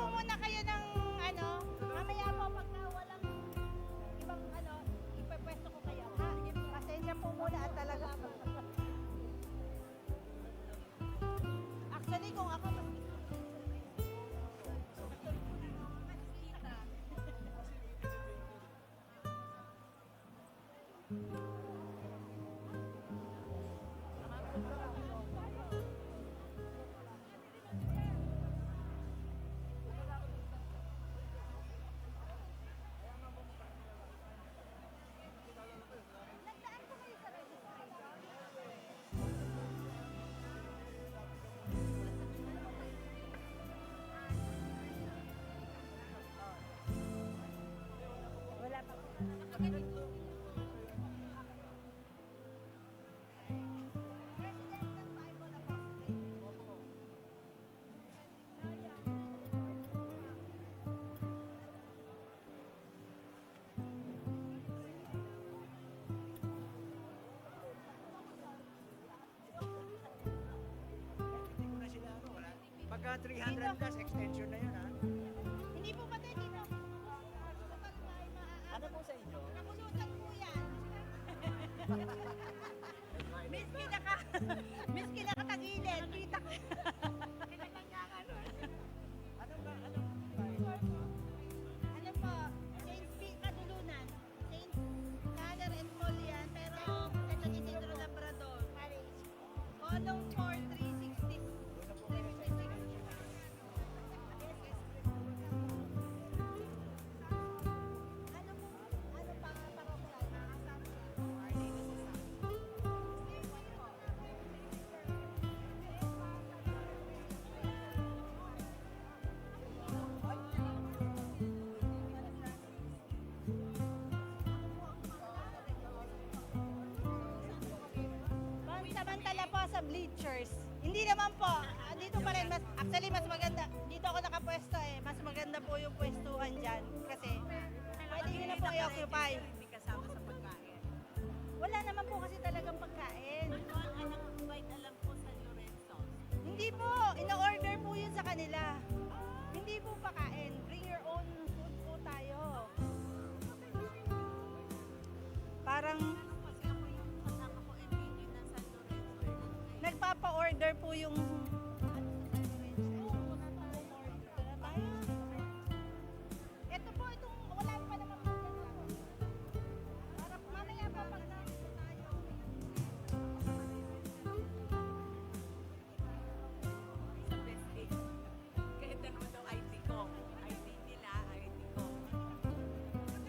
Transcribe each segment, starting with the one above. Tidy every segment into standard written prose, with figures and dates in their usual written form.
muna kayo ng ano, mamaya po pagka walang ibang ano, ipepwesto ko kayo, ha? Pasensya po muna at talaga. Actually, kung ako wala pa. Pagka 300 plus, extension na yun, ha? Hindi po ba tayo dito? Ano po sa inyo? Nakulutan po yan. Miski nakatagilid. Kita ko. Ano po? Saint P. Kadulunan. Saint Father and Paul yan. Pero ito ni Isidro Labrador. Column 4, 360. Ano po? Ano pa parokyal? Pansamantala po sa bleachers. Hindi naman po. Dito pa rin. Actually, mas maganda. Dito ako nakapwesto eh. Mas maganda po yung pwestuhan dyan. Kasi pwede nyo na po i-occupy. May kasama sa pagkain. Wala naman po kasi talagang pagkain. Ano ang anak invite alam po sa Lorenzo? Hindi po. Ina-order po yun sa kanila. Hindi po pakain. Bring your own food po tayo. Parang Kasi ako yung kasama ko MPD na San Lorenzo. nagpapa-order po yung ito po, itong wala pa naman po ganito. Para mamaya pa pag nandito tayo. Sa best day. Kahit ano daw ID ko. ID nila, ID ko.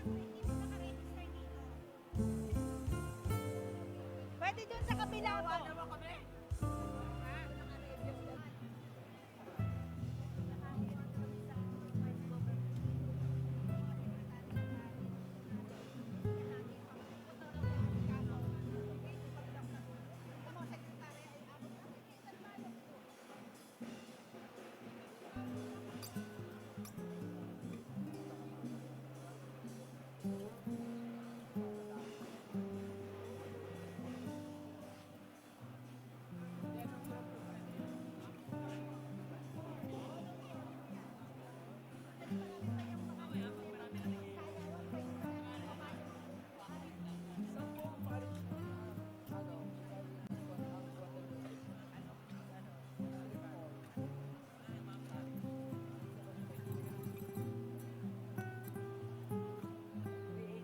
Hindi mo naka-register dito. Pwede dun sa kabila po. Nawa kami.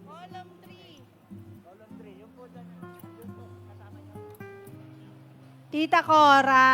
Column 3. Column 3, yung po dyan, yun po, kasama nyo. Tita Cora.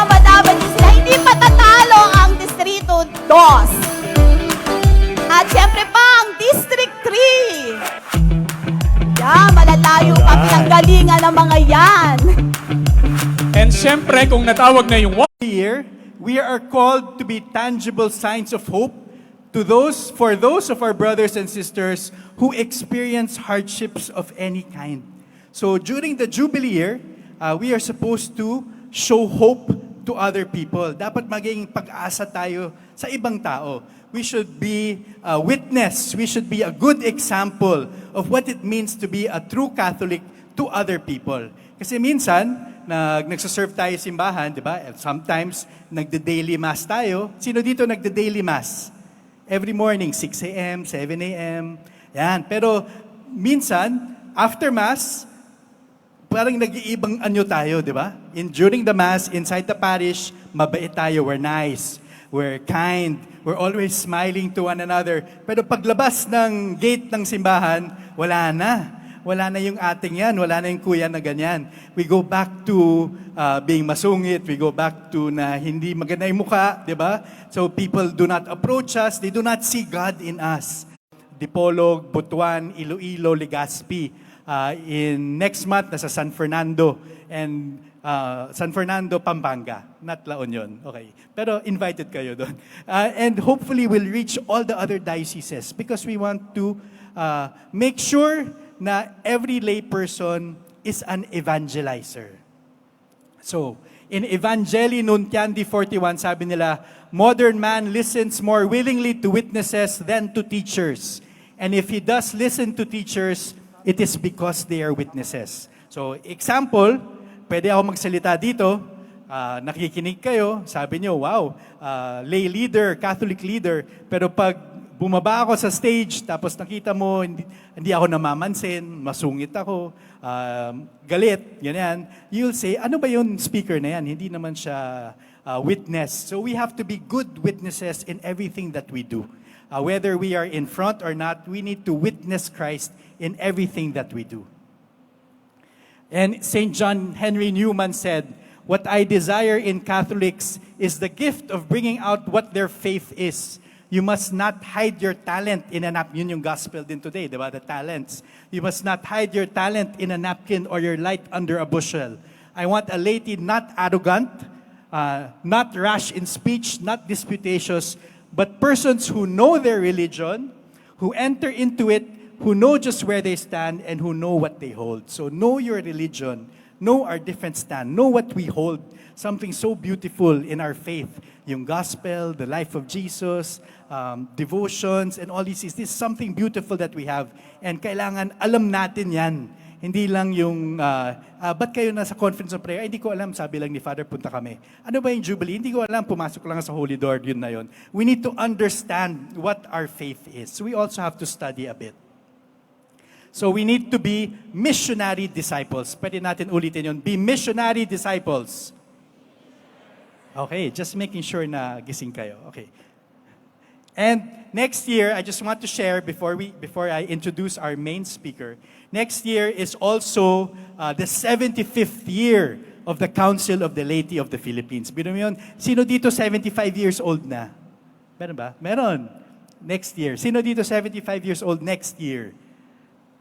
Madaban din sila. Hindi patatalo ang Distrito 2. At syempre pa ang District 3. Malalayo pa pinanggalingan ng mga yan. And syempre, kung natawag na yung Here, we are called to be tangible signs of hope for those of our brothers and sisters who experience hardships of any kind. So during the Jubilee year, we are supposed to show hope to other people. Dapat maging pag-asa tayo sa ibang tao. We should be a witness. We should be a good example of what it means to be a true Catholic to other people. Kasi minsan, nagsaserve tayo simbahan, di ba? And sometimes, nagde-daily mass tayo. Sino dito nagde-daily mass? Every morning, 6 a.m., 7 a.m. Yan. Pero minsan, after mass, parang nag-iibang anyo tayo, di ba? During the mass, inside the parish, mabait tayo, we're nice, we're kind, we're always smiling to one another. Pero paglabas ng gate ng simbahan, wala na. Wala na yung ating yan, wala na yung kuya na ganyan. We go back to being masungit, we go back to na hindi maganda yung mukha, di ba? So people do not approach us, they do not see God in us. Dipolog, Butuan, Iloilo, Legazpi. In next month, nasa San Fernando and San Fernando, Pampanga. Not La Union. Okay. Pero invited kayo doon. And hopefully we'll reach all the other dioceses because we want to make sure na every lay person is an evangelizer. So, in Evangelii Nuntiandi 41, sabi nila, modern man listens more willingly to witnesses than to teachers. And if he does listen to teachers, it is because they are witnesses. So, example, pwede ako magsalita dito, nakikinig kayo, sabi nyo, wow, lay leader, Catholic leader, pero pag bumaba ako sa stage, tapos nakita mo, hindi ako namamansin, masungit ako, galit, ganyan, you'll say, ano ba yung speaker na yan? Hindi naman siya witness. So we have to be good witnesses in everything that we do. Whether we are in front or not, we need to witness Christ in everything that we do. And St. John Henry Newman said, what I desire in Catholics is the gift of bringing out what their faith is. You must not hide your talent in a napkin. Yun yung gospel din today, di ba? The talents. You must not hide your talent in a napkin or your light under a bushel. I want a laity not arrogant, not rash in speech, not disputatious, but persons who know their religion, who enter into it, who know just where they stand, and who know what they hold. So know your religion, know our different stand, know what we hold. Something so beautiful in our faith. Yung gospel, the life of Jesus, devotions, and all these. This is something beautiful that we have. And kailangan alam natin yan. Hindi lang yung, ba't kayo nasa conference of prayer? Ay, hindi ko alam, sabi lang ni Father, punta kami. Ano ba yung Jubilee? Hindi ko alam, pumasok lang sa Holy Door, yun na yun. We need to understand what our faith is. So we also have to study a bit. So we need to be missionary disciples. Pwede natin ulitin yun. Be missionary disciples. Okay, just making sure na gising kayo. Okay. And next year, I just want to share before I introduce our main speaker. Next year is also the 75th year of the Council of the Laity of the Philippines. Bino mo yun? Sino dito 75 years old na? Meron ba? Meron. Next year. Sino dito 75 years old next year?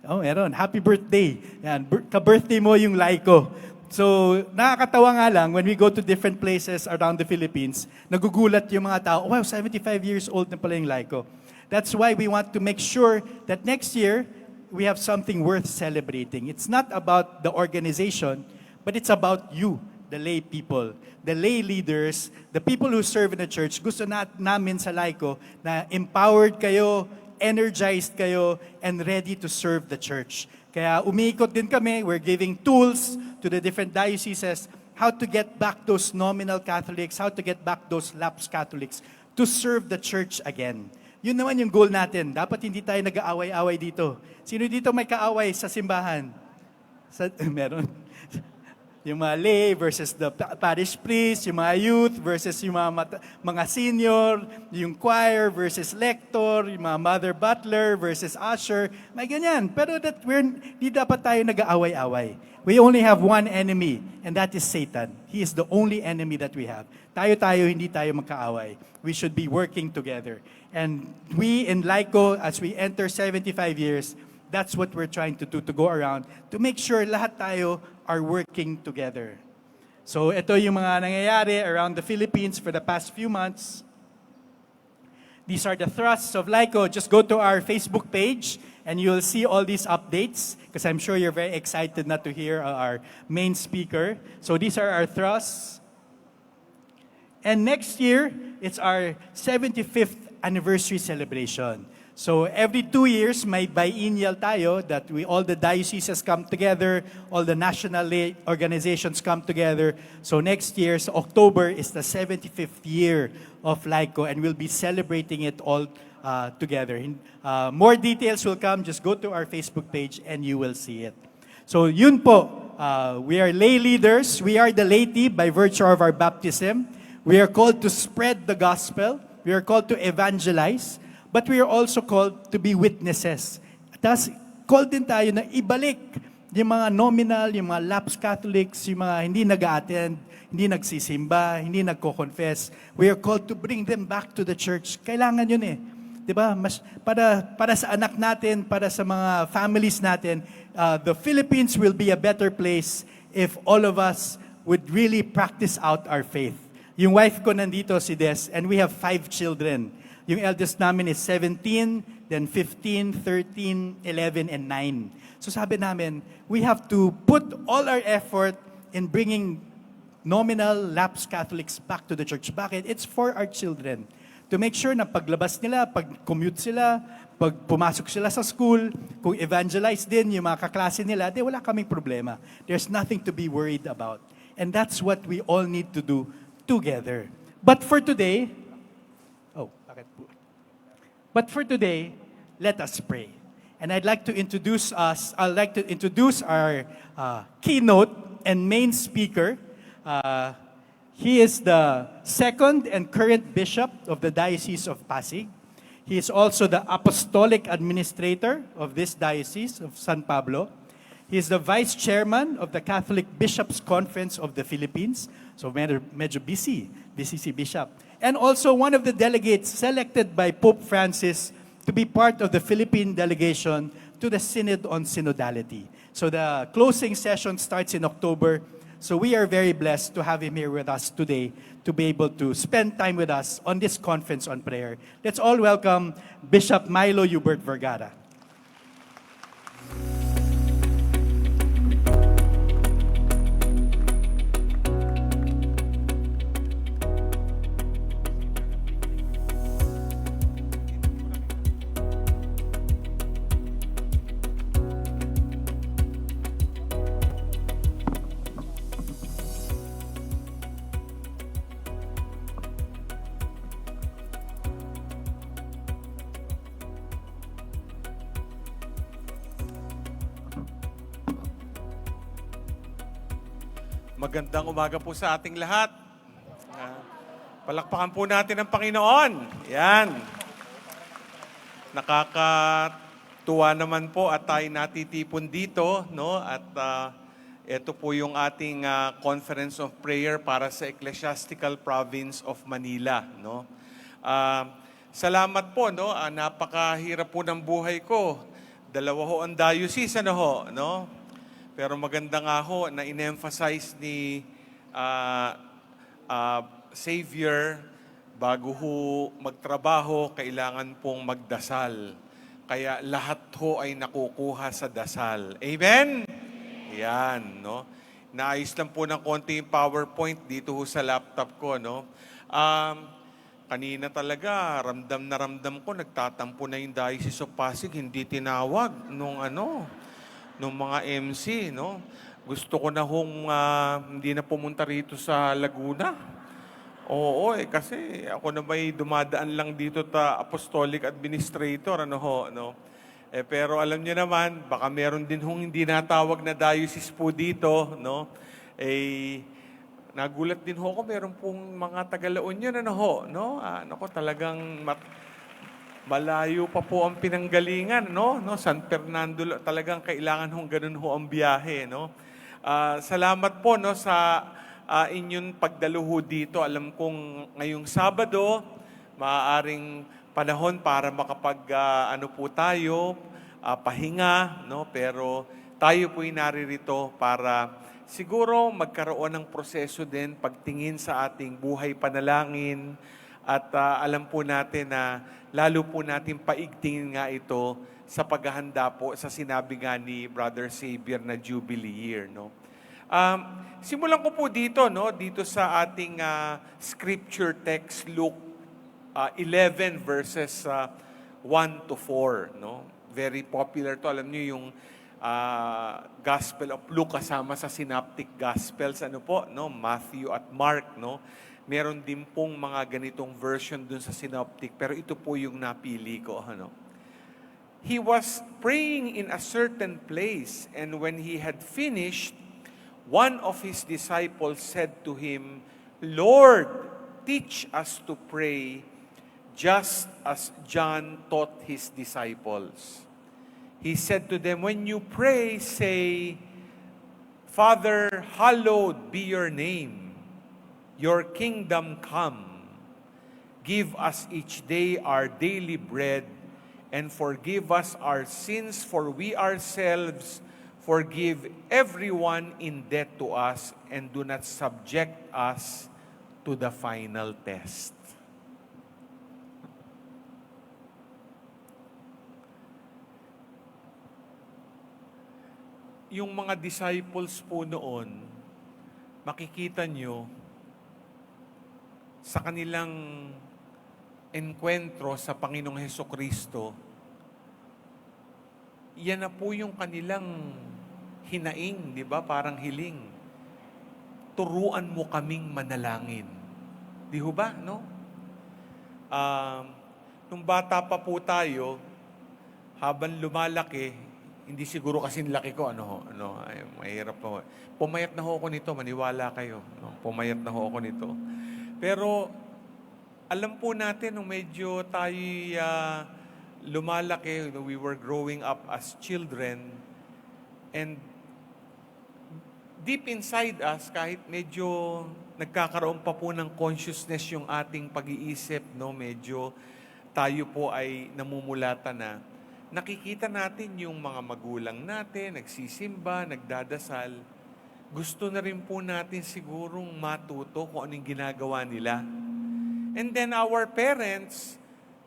Oh, meron. Happy birthday. Yan. Ka-birthday mo yung Laiko. So, nakakatawa nga lang, when we go to different places around the Philippines, nagugulat yung mga tao, wow, 75 years old na pala yung Laiko. That's why we want to make sure that next year, we have something worth celebrating. It's not about the organization, but it's about you, the lay people, the lay leaders, the people who serve in the church. Gusto namin sa Laiko na empowered kayo, energized kayo, and ready to serve the church. Kaya umiikot din kami, we're giving tools to the different dioceses, how to get back those nominal Catholics, how to get back those lapsed Catholics to serve the church again. Yun naman yung goal natin. Dapat hindi tayo nag-aaway-away dito. Sino dito may kaaway sa simbahan? Meron. Yung mga lay versus the parish priest, yung mga youth versus yung mga senior, yung choir versus lector, yung mga mother butler versus usher, may ganyan. Pero di dapat tayo nag-aaway-away. We only have one enemy, and that is Satan. He is the only enemy that we have. Tayo, hindi tayo magkaaway. We should be working together. And we in Laiko, as we enter 75 years, that's what we're trying to do, to go around, to make sure lahat tayo are working together. So ito yung mga nangyayari around the Philippines for the past few months. These are the thrusts of LICO. Just go to our Facebook page and you'll see all these updates because I'm sure you're very excited not to hear our main speaker. So these are our thrusts. And next year, it's our 75th anniversary celebration. So every 2 years, may biennial tayo that all the dioceses come together, all the national organizations come together. So next year, so October, is the 75th year of LICO, and we'll be celebrating it all together. More details will come. Just go to our Facebook page and you will see it. So yun po, we are lay leaders. We are the laity by virtue of our baptism. We are called to spread the gospel. We are called to evangelize. But we are also called to be witnesses. Tapos, called din tayo na ibalik yung mga nominal, yung mga lapsed Catholics, yung mga hindi nag-attend, hindi nagsisimba, hindi nagko-confess. We are called to bring them back to the church. Kailangan yun eh. Diba? Para sa anak natin, para sa mga families natin, the Philippines will be a better place if all of us would really practice out our faith. Yung wife ko nandito, si Des, and we have 5 children. Yung eldest namin is 17, then 15, 13, 11, and 9. So sabi namin, we have to put all our effort in bringing nominal lapsed Catholics back to the church. Bakit? It's for our children. To make sure na paglabas nila, pag commute sila, pag pumasok sila sa school, kung evangelize din yung mga kaklase nila, di wala kaming problema. There's nothing to be worried about. And that's what we all need to do together. But for today, let us pray. And I'd like to introduce our keynote and main speaker. He is the second and current bishop of the Diocese of Pasig. He is also the apostolic administrator of this diocese of San Pablo. He is the vice chairman of the Catholic Bishops' Conference of the Philippines. So medyo busy si bishop. And also one of the delegates selected by Pope Francis to be part of the Philippine delegation to the Synod on Synodality. So the closing session starts in October. So we are very blessed to have him here with us today to be able to spend time with us on this conference on prayer. Let's all welcome Bishop Milo Hubert Vergara. Magandang umaga po sa ating lahat. Palakpakan po natin ang Panginoon. Yan. Nakakatuwa naman po at tayo natitipon dito, no? At ito po yung ating Conference of Prayer para sa Ecclesiastical Province of Manila, no? Salamat po, no? Napakahirap po ng buhay ko. 2 ho ang diocese, ano ho, no? Pero maganda nga ho na in-emphasize ni Savior, bago ho magtrabaho, kailangan pong magdasal. Kaya lahat ho ay nakukuha sa dasal. Amen? Yan, no? Naayos lang po ng konti yung PowerPoint dito ho sa laptop ko, no? Kanina talaga, ramdam na ramdam ko, nagtatampo na yung Diocese of Pasig, hindi tinawag nung mga MC, no? Gusto ko na hindi na pumunta rito sa Laguna. Oo, kasi ako na may dumadaan lang dito ta apostolic administrator, ano ho, no? Pero alam niyo naman, baka meron din hindi natawag na diocese po dito, no? Nagulat din ho ako, meron pong mga Taga-La Union, ano ho, no? Talagang malayo pa po ang pinanggalingan, no? San Fernando, talagang kailangan ganun ho ang biyahe, no? Salamat po, no, sa inyong pagdaluho dito. Alam kong ngayong Sabado, maaaring panahon para po tayo, pahinga, no? Pero tayo po'y naririto para siguro magkaroon ng proseso din pagtingin sa ating buhay panalangin, At alam po natin na lalo po natin paigtingin nga ito sa paghahanda po sa sinabi nga ni Brother Xavier na Jubilee Year. No? Simulan ko po dito, no? Dito sa ating scripture text, Luke 11 verses 1 to 4. No? Very popular to. Alam niyo yung Gospel of Luke kasama sa Synoptic Gospels, ano po, no? Matthew at Mark, no? Meron din pong mga ganitong version dun sa Synoptic, pero ito po yung napili ko, ano? He was praying in a certain place, and when he had finished, one of his disciples said to him, "Lord, teach us to pray, just as John taught his disciples." He said to them, "When you pray, say, Father, hallowed be your name. Your kingdom come. Give us each day our daily bread, and forgive us our sins, for we ourselves forgive everyone in debt to us, and do not subject us to the final test." Yung mga disciples po noon, makikita nyo, sa kanilang enkwentro sa Panginoong Hesukristo, yan na po yung kanilang hinaing, di ba? Parang hiling. Turuan mo kaming manalangin. Di ho ba, no? Nung bata pa po tayo, habang lumalaki, hindi siguro kasing laki ko, ay, mahirap po. Pumayat na ho ako nito, maniwala kayo. No? Pumayat na ho ako nito. Pero, alam po natin, nung medyo tayo lumalaki, we were growing up as children, and deep inside us, kahit medyo nagkakaroon pa po ng consciousness yung ating pag-iisip, no? Medyo tayo po ay namumulatan na, nakikita natin yung mga magulang natin, nagsisimba, nagdadasal. Gusto na rin po natin sigurong matuto kung anong ginagawa nila. And then our parents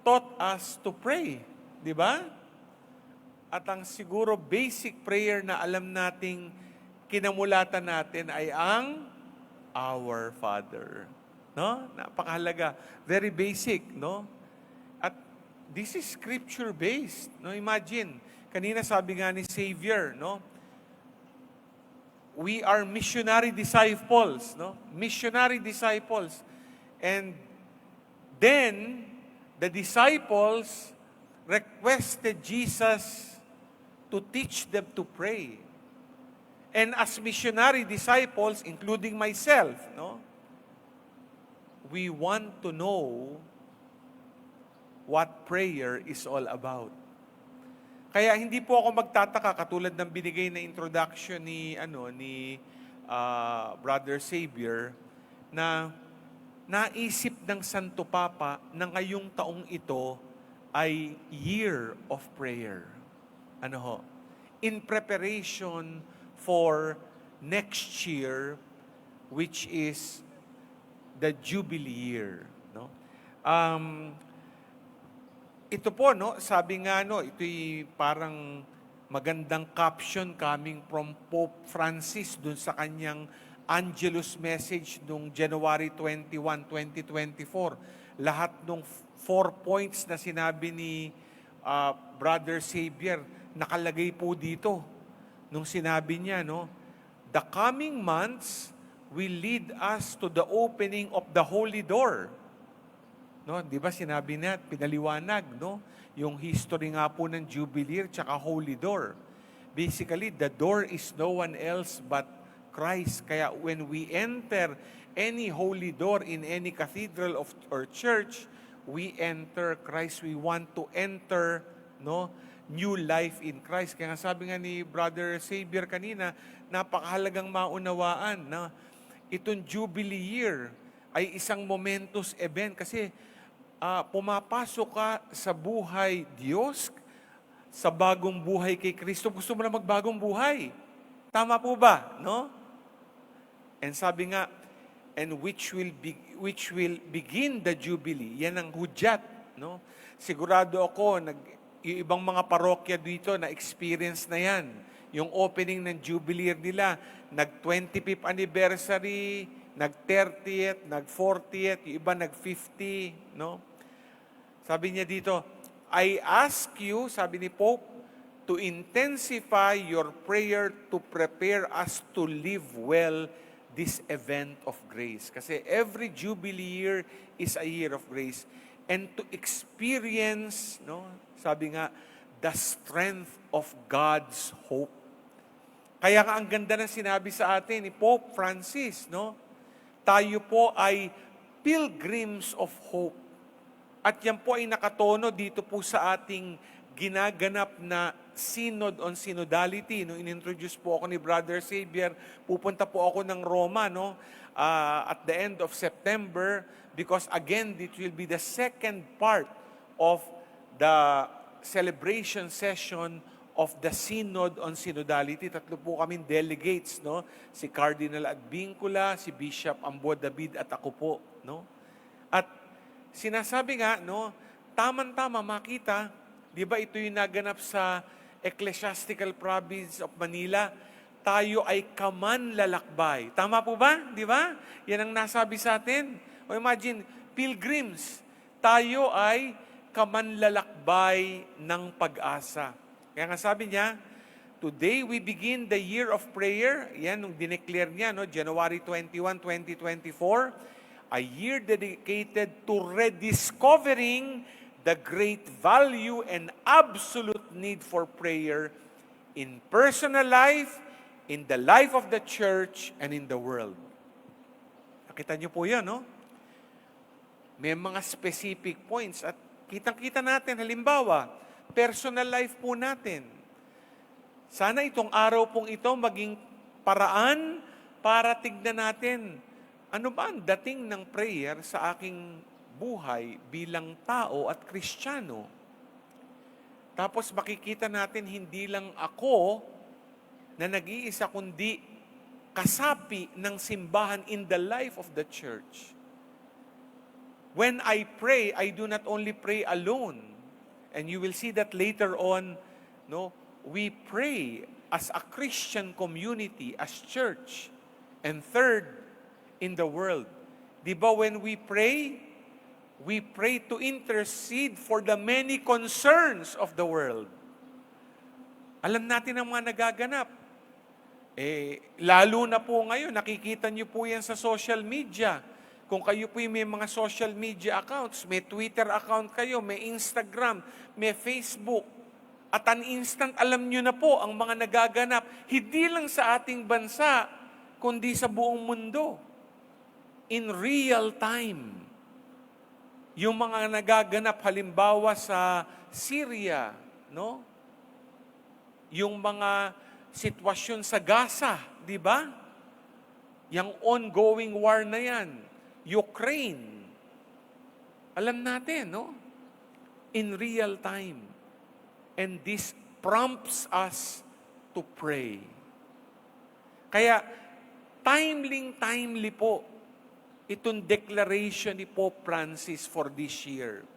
taught us to pray. Di ba? At ang siguro basic prayer na alam nating kinamulatan natin ay ang Our Father. No? Napakahalaga. Very basic, no? At this is scripture-based. No? Imagine, kanina sabi nga ni Savior, no? We are missionary disciples, no? Missionary disciples. And then, the disciples requested Jesus to teach them to pray. And as missionary disciples, including myself, no? We want to know what prayer is all about. Kaya hindi po ako magtataka katulad ng binigay na introduction ni Brother Xavier na naisip ng Santo Papa na ngayong taong ito ay Year of Prayer. Ano ho? In preparation for next year, which is the Jubilee Year, no? Ito po, no, sabi nga, no, ito'y parang magandang caption coming from Pope Francis dun sa kanyang Angelus message nung January 21, 2024. Lahat nung 4 points na sinabi ni Brother Xavier, nakalagay po dito. Nung sinabi niya, no, the coming months will lead us to the opening of the Holy Door. No, 'di ba sinabi niya, pinaliwanag, no, yung history nga po ng Jubilee tsaka Holy Door. Basically, the door is no one else but Christ. Kaya when we enter any holy door in any cathedral of or church, we enter Christ. We want to enter, no, new life in Christ. Kaya nga sabi nga ni Brother Xavier kanina, napakahalagang maunawaan na itong Jubilee Year ay isang momentous event kasi pumapasok ka sa buhay Diyos, sa bagong buhay kay Kristo. Gusto mo na magbagong buhay. Tama po ba? No? And sabi nga, and which will which will begin the Jubilee. Yan ang hudyat, no? Sigurado ako, yung ibang mga parokya dito na experience na yan. Yung opening ng Jubilee nila, nag-25th anniversary, nag-30th, nag-40th, yung iba nag-50, no? Sabi niya dito, I ask you, sabi ni Pope, to intensify your prayer to prepare us to live well this event of grace. Kasi every Jubilee year is a year of grace. And to experience, no, sabi nga, the strength of God's hope. Kaya nga ang ganda ng sinabi sa atin ni Pope Francis, no? Tayo po ay pilgrims of hope. At yan po ay nakatono dito po sa ating ginaganap na Synod on Synodality. Nung inintroduce po ako ni Brother Xavier, pupunta po ako ng Roma, no? At the end of September, because again, it will be the second part of the celebration session of the Synod on Synodality. Tatlo po kaming delegates, no? Si Cardinal Advincula, si Bishop Ambo David at ako po, no? At sinasabi nga, no, tama-tama makita, di ba ito yung naganap sa Ecclesiastical Province of Manila, tayo ay kamanlalakbay. Tama po ba? Di ba? Yan ang nasabi sa atin. O imagine, pilgrims, tayo ay kamanlalakbay ng pag-asa. Kaya nga sabi niya, today we begin the year of prayer. Yan, nung dineclare niya, no, January 21, 2024, a year dedicated to rediscovering the great value and absolute need for prayer in personal life, in the life of the church, and in the world. Nakita niyo po yan, no? May mga specific points at kitang-kita natin, halimbawa, personal life po natin. Sana itong araw pong ito maging paraan para tignan natin ano ba ang dating ng prayer sa aking buhay bilang tao at Kristiyano. Tapos makikita natin hindi lang ako na nag-iisa kundi kasapi ng simbahan in the life of the church. When I pray, I do not only pray alone. And you will see that later on, no, we pray as a Christian community, as church. And third, in the world. Di ba when we pray to intercede for the many concerns of the world. Alam natin ang mga nagaganap. Lalo na po ngayon, nakikita niyo po yan sa social media. Kung kayo po may mga social media accounts, may Twitter account kayo, may Instagram, may Facebook, at an instant alam niyo na po ang mga nagaganap, hindi lang sa ating bansa, kundi sa buong mundo. In real time. Yung mga nagaganap halimbawa sa Syria, no? Yung mga sitwasyon sa Gaza, di ba? Yung ongoing war na yan. Ukraine. Alam natin, no? In real time. And this prompts us to pray. Kaya, timely po itong declaration ni Pope Francis for this year.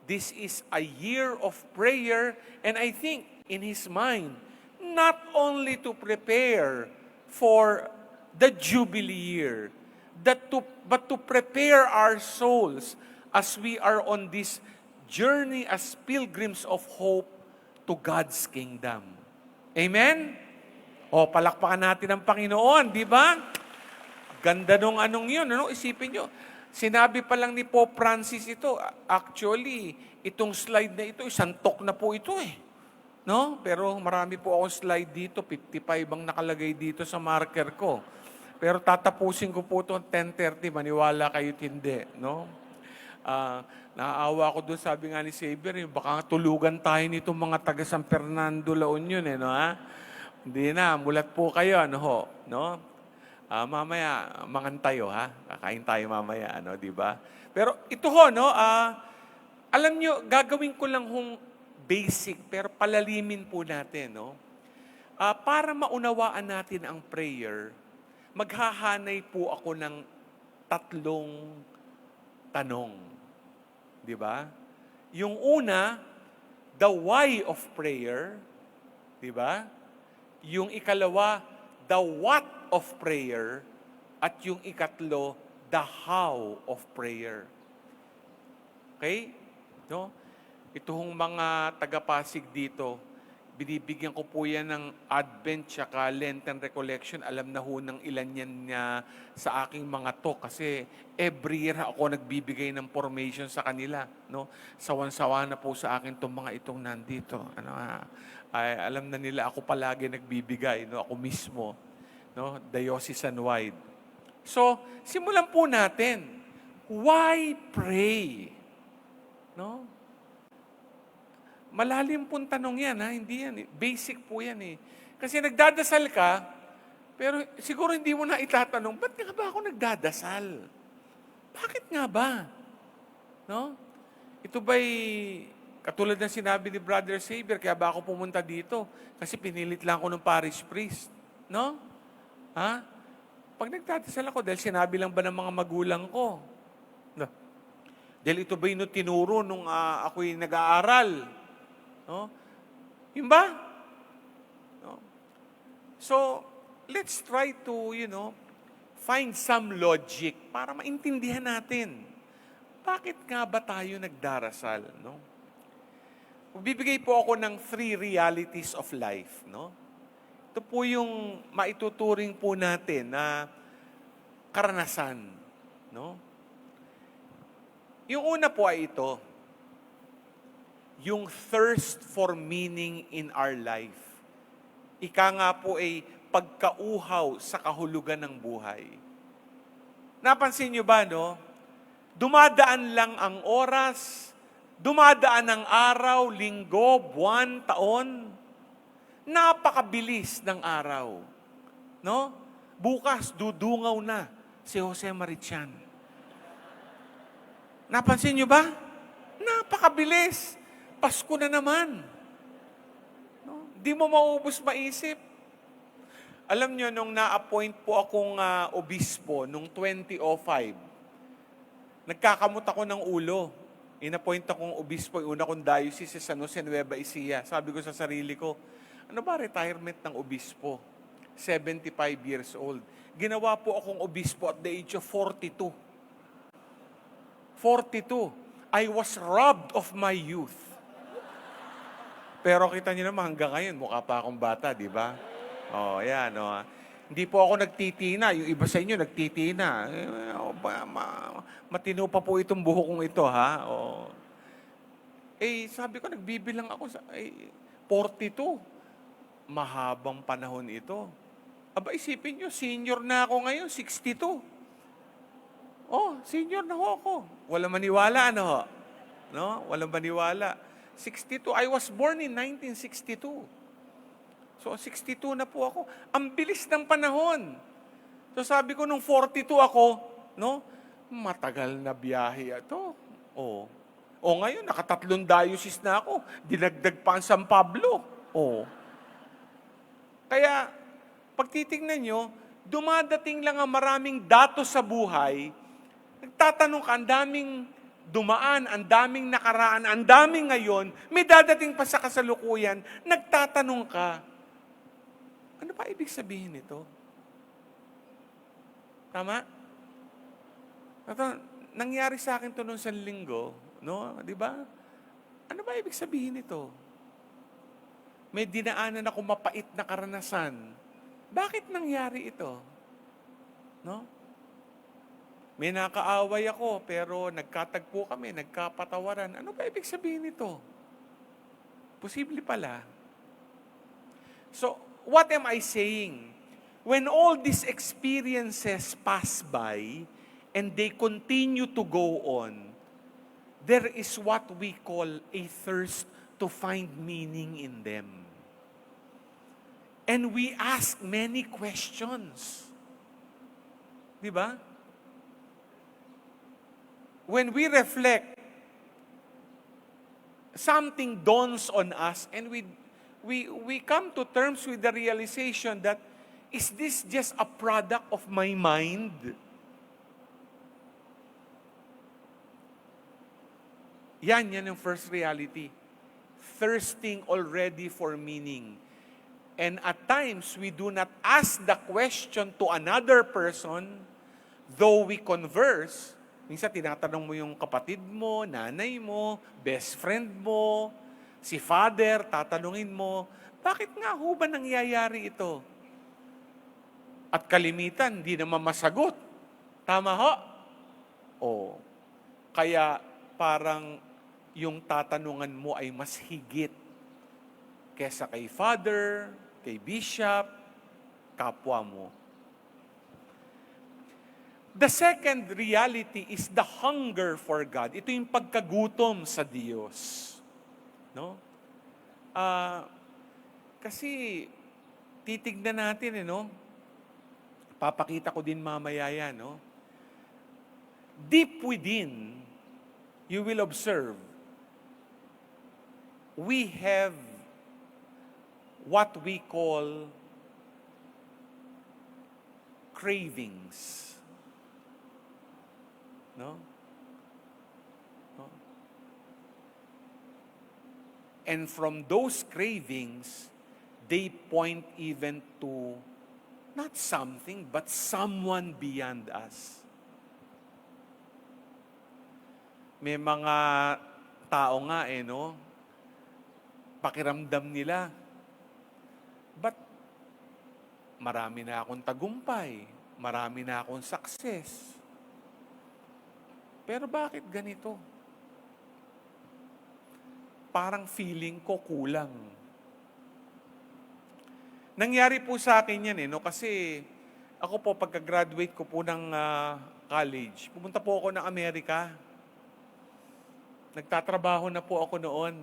This is a year of prayer, and I think in his mind, not only to prepare for the Jubilee year, but to prepare our souls as we are on this journey as pilgrims of hope to God's kingdom. Amen? O, palakpakan natin ang Panginoon, di ba? Ganda nung anong yun, ano? Isipin nyo, sinabi pa lang ni Pope Francis ito, actually, itong slide na ito, isantok na po ito eh. No? Pero marami po akong slide dito, 55 ang nakalagay dito sa marker ko. Pero tatapusin ko po ito 10:30, maniwala kayo't hindi. No? Naaawa ko doon, sabi nga ni Xavier, baka tulugan tayo nitong mga taga San Fernando, La Union, eh, no, ha? Hindi na, mulat po kayo, ano ho, no? Mamaya, mangantayo, ha? Kakain tayo mamaya, ano, di ba? Pero ito ho, no, alam nyo, gagawin ko lang hong basic, pero palalimin po natin, no? Para maunawaan natin ang prayer, maghahanay po ako ng tatlong tanong. Di ba? Yung una, the why of prayer. Di ba? Yung ikalawa, the what of prayer. At yung ikatlo, the how of prayer. Okay? No? Itong mga taga-Pasig dito, binibigyan ko po yan ng Advent tsaka Lenten Recollection. Alam na ho ng ilan yan niya sa aking mga to kasi every year ako nagbibigay ng formation sa kanila. No? Sawan-sawa na po sa akin itong mga itong nandito. Ay, alam na nila ako palagi nagbibigay. No? Ako mismo. No? Diocesan-wide. So, simulan po natin. Why pray? No? Malalim pong tanong yan, ha? Hindi yan. Basic po yan, eh. Kasi nagdadasal ka, pero siguro hindi mo na itatanong, ba't nga ba ako nagdadasal? Bakit nga ba? No? Ito ba'y katulad ng sinabi ni Brother Xavier, kaya ba ako pumunta dito? Kasi pinilit lang ako ng parish priest. No? Ha? Pag nagdadasal ako, dahil sinabi lang ba ng mga magulang ko? No. Dahil ito ba'y tinuro nung ako'y nag-aaral? No? Yun ba? No? So, let's try to, find some logic para maintindihan natin. Bakit nga ba tayo nagdarasal? No? Magbibigay po ako ng 3 realities of life. No? Ito po yung maituturing po natin na karanasan. No? Yung una po ay ito. Yung thirst for meaning in our life. Ika nga po ay pagkauhaw sa kahulugan ng buhay. Napansin nyo ba, no? Dumadaan lang ang oras, dumadaan ang araw, linggo, buwan, taon. Napakabilis ng araw. No? Bukas, dudungaw na si Jose Marichan. Napansin nyo ba? Napakabilis. Pasko na naman. No? Di mo maubos maisip. Alam nyo, nung na-appoint po akong obispo, nung 2005, nagkakamot ako ng ulo. In-appoint akong obispo, yung una kong diocese sa San Jose, Nueva Ecija. Sabi ko sa sarili ko, ano ba retirement ng obispo? 75 years old. Ginawa po akong obispo at the age of 42. 42. I was robbed of my youth. Pero kita niyo naman hanggang ngayon, mukha pa akong bata, di ba? Oh, yan. Oh. Hindi po ako nagtitina. Yung iba sa inyo nagtitina. Matino pa po itong buhok kong ito, ha? Oh. Sabi ko, nagbibilang ako sa 42. Mahabang panahon ito. Aba, isipin nyo, senior na ako ngayon, 62. Oh, senior na ho ako. Walang maniwala, ano ho? No? Walang maniwala. 62. I was born in 1962. So, 62 na po ako. Ang bilis ng panahon. So, sabi ko, nung 42 ako, no? Matagal na biyahe ito. Oh. O ngayon, nakatatlong diocese na ako. Dinagdag pa ang San Pablo. Oh. Kaya, pag titingnan nyo, dumadating lang ang maraming datos sa buhay, nagtatanong ka, ang daming dumaan, ang daming nakaraan, ang daming ngayon, may dadating pa sa kasalukuyan, nagtatanong ka, ano ba ibig sabihin nito? Tama? Ito, nangyari sa akin to noong San Linggo, no? Di ba? Ano ba ibig sabihin nito? May dinaanan ako mapait na karanasan. Bakit nangyari ito? No? May nakaaway ako, pero nagkatagpo kami, nagkapatawaran. Ano ba ibig sabihin nito? Posible pala. So, what am I saying? When all these experiences pass by, and they continue to go on, there is what we call a thirst to find meaning in them. And we ask many questions. Di ba? When we reflect, something dawns on us and we come to terms with the realization that, is this just a product of my mind? Yan yung first reality. Thirsting already for meaning. And at times, we do not ask the question to another person, though we converse. Minsan, tinatanong mo yung kapatid mo, nanay mo, best friend mo, si father, tatanungin mo, bakit nga ho ba nangyayari ito? At kalimitan, hindi naman masagot. Tama ho? O, kaya parang yung tatanungan mo ay mas higit kesa kay father, kay bishop, kapwa mo. The second reality is the hunger for God. Ito yung pagkagutom sa Diyos. No? Kasi titignan natin, no? Papakita ko din mamaya yan, no? Deep within, you will observe, we have what we call cravings. No? No? And from those cravings, they point even to not something, but someone beyond us. May mga tao nga no? Pakiramdam nila, but marami na akong tagumpay, marami na akong success. Pero bakit ganito? Parang feeling ko kulang. Nangyari po sa akin yan no? Kasi ako po pagka-graduate ko po ng college, pumunta po ako ng Amerika. Nagtatrabaho na po ako noon.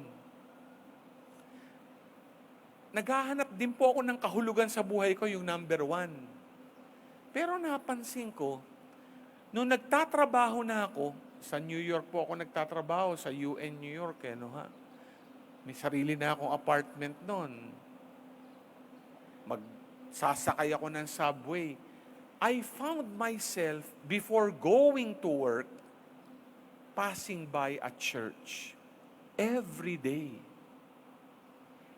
Naghahanap din po ako ng kahulugan sa buhay ko, yung number 1. Pero napansin ko, nung nagtatrabaho na ako, sa New York po ako nagtatrabaho, sa UN New York, may sarili na akong apartment noon. Magsasakay ako ng subway. I found myself, before going to work, passing by a church every day.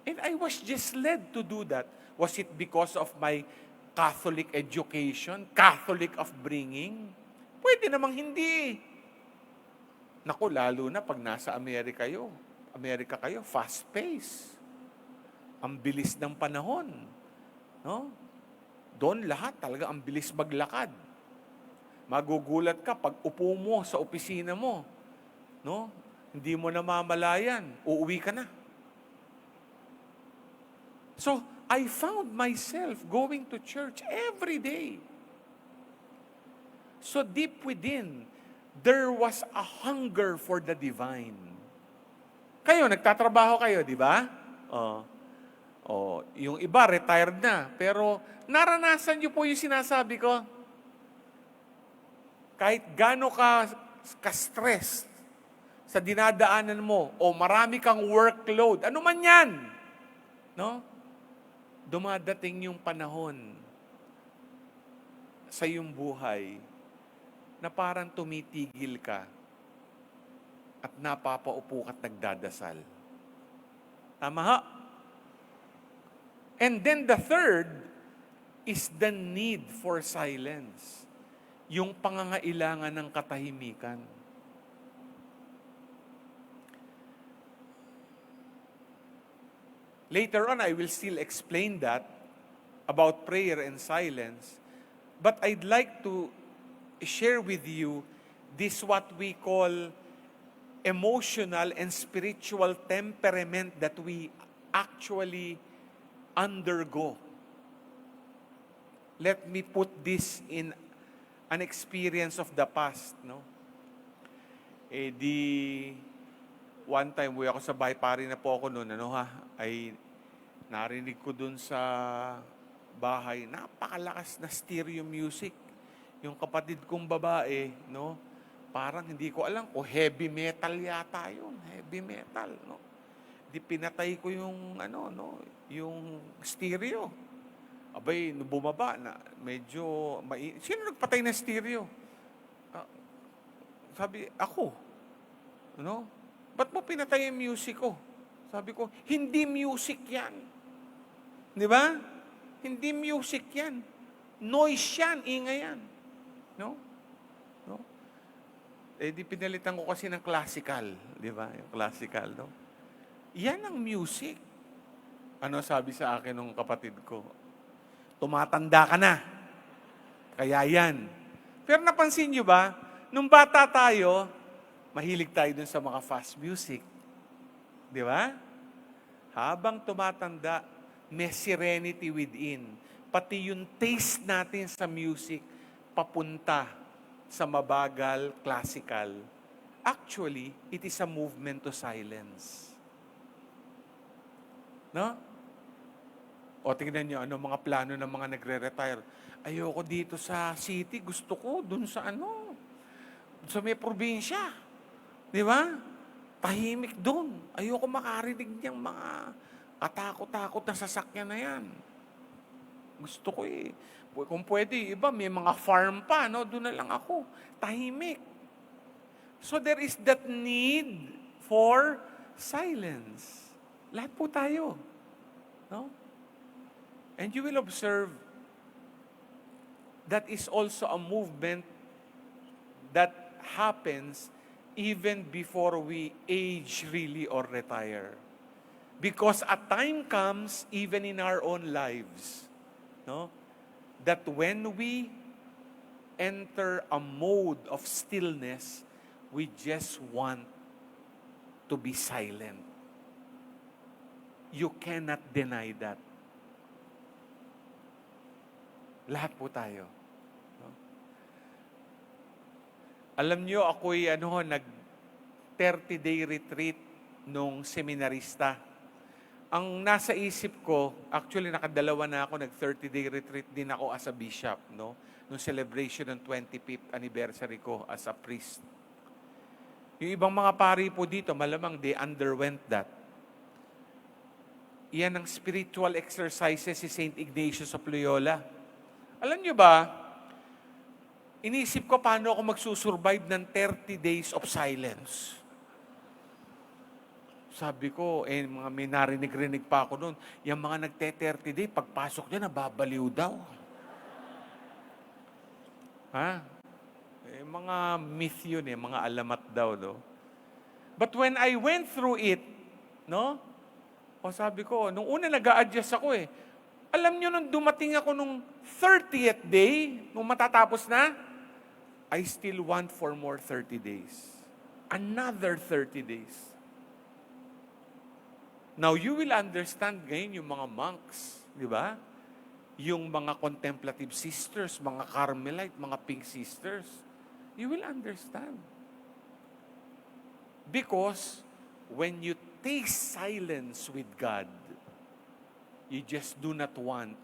And I was just led to do that. Was it because of my Catholic education, Catholic upbringing? Pwede namang hindi. Naku, lalo na pag nasa Amerika kayo, fast pace. Ang bilis ng panahon. No? Doon lahat talaga ang bilis maglakad. Magugulat ka pag upo mo sa opisina mo. No? Hindi mo namamalayan, uuwi ka na. So, I found myself going to church every day. So deep within, there was a hunger for the divine. Kayo, nagtatrabaho kayo, di ba? Yung iba, retired na. Pero naranasan niyo po yung sinasabi ko. Kahit gaano ka-stressed sa dinadaanan mo, o marami kang workload, ano man yan, no? Dumadating yung panahon sa iyong buhay na parang tumitigil ka at napapaupo ka at nagdadasal. Tama ha? And then the third is the need for silence. Yung pangangailangan ng katahimikan. Later on, I will still explain that about prayer and silence. But I'd like to share with you this what we call emotional and spiritual temperament that we actually undergo. Let me put this in an experience of the past, no? One time, ako sa bahay, pari na po ako noon, ay narinig ko dun sa bahay, napakalakas na stereo music. Yung kapatid kong babae, no? Parang hindi ko alam kung heavy metal yata yun, heavy metal, no? Di pinatay ko yung, yung stereo. Abay, bumaba na, medyo, sino nagpatay ng stereo? Sabi, ako. No? ba't mo pinatay yung music ko? Sabi ko, hindi music yan. Di ba? Hindi music yan. Noise yan, ingay yan. No? No? Eh, di pinalitan ko kasi ng classical. Di ba? Yung classical, no? Yan ang music. Ano sabi sa akin ng kapatid ko? Tumatanda ka na. Kaya yan. Pero napansin nyo ba, nung bata tayo, mahilig tayo dun sa mga fast music. Di ba? Habang tumatanda, may serenity within. Pati yung taste natin sa music, papunta sa mabagal, classical. Actually, it is a movement to silence. No? O tingnan nyo, ano mga plano ng mga nagre-retire. Ayoko dito sa city, gusto ko dun sa sa may probinsya. Di ba? Tahimik dun. Ayoko makarinig niyang mga katakot-takot na sasakyan na yan. Gusto ko kung pwede, iba, may mga farm pa, no? Doon na lang ako. Tahimik. So there is that need for silence. Lahat po tayo. No? And you will observe that is also a movement that happens even before we age really or retire. Because a time comes even in our own lives, no? That when we enter a mode of stillness, we just want to be silent. You cannot deny that. Lahat po tayo. No? Alam nyo, ako'y nag 30-day retreat nung seminarista. Ang nasa isip ko, actually nakadalawa na ako, nag 30-day retreat din ako as a bishop, no? Nung celebration ng 25th anniversary ko as a priest. Yung ibang mga pari po dito, malamang they underwent that. Iyan ang spiritual exercises si St. Ignatius of Loyola. Alam nyo ba, inisip ko paano ako magsusurvive ng 30 days of silence. Sabi ko, mga may narinig-rinig pa ako noon, yung mga nagte-30 day, pagpasok niya, nababaliw daw. Ha? Mga myth yun mga alamat daw, no? But when I went through it, no? O sabi ko, nung una nag-a-adjust ako Alam nyo, nung dumating ako nung 30th day, nung matatapos na, I still want for more 30 days. Another 30 days. Now, you will understand ngayon yung mga monks, di ba? Yung mga contemplative sisters, mga Carmelite, mga pink sisters. You will understand. Because when you taste silence with God, you just do not want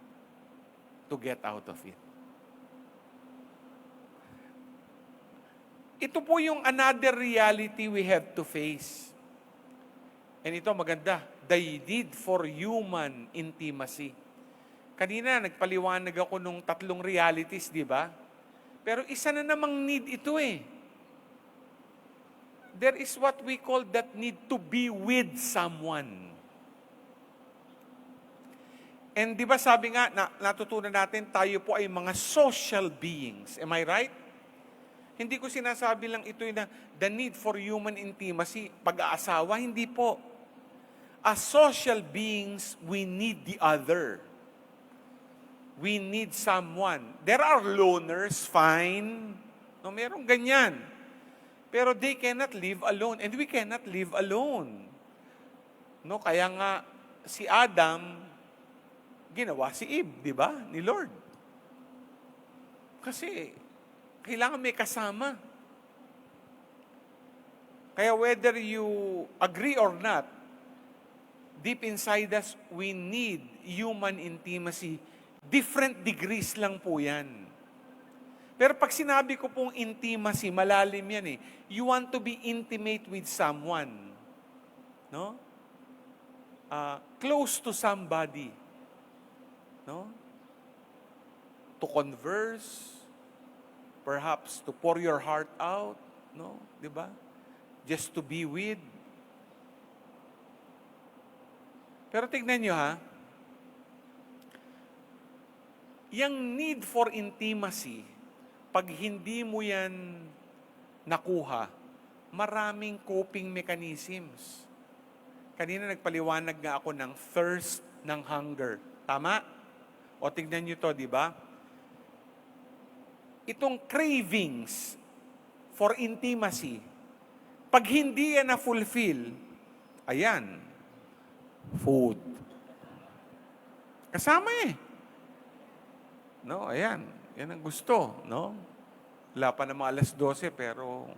to get out of it. Ito po yung another reality we have to face. And ito maganda, the need for human intimacy. Kanina, nagpaliwanag ako nung 3 realities, di ba? Pero isa na namang need ito There is what we call that need to be with someone. And di ba sabi nga, natutunan natin, tayo po ay mga social beings. Am I right? Hindi ko sinasabi lang ito na the need for human intimacy, pag-aasawa, hindi po. As social beings, we need the other. We need someone. There are loners, fine. No, merong ganyan. Pero they cannot live alone. And we cannot live alone. No, kaya nga, si Adam, ginawa si Eve, di ba? Ni Lord. Kasi, kailangan may kasama. Kaya whether you agree or not, deep inside us, we need human intimacy. Different degrees lang po yan. Pero pag sinabi ko pong intimacy, malalim yan You want to be intimate with someone. No? Close to somebody. No? To converse, perhaps to pour your heart out, no? 'Di ba? Just to be with. Pero tignan nyo ha, yung need for intimacy, pag hindi mo yan nakuha, maraming coping mechanisms. Kanina nagpaliwanag nga ako ng thirst ng hunger. Tama? O tignan nyo to, di ba? Itong cravings for intimacy, pag hindi yan na-fulfill, ayan, food. Kasama eh. No, ayan. Yan ang gusto, no? Wala pa naman alas 12, pero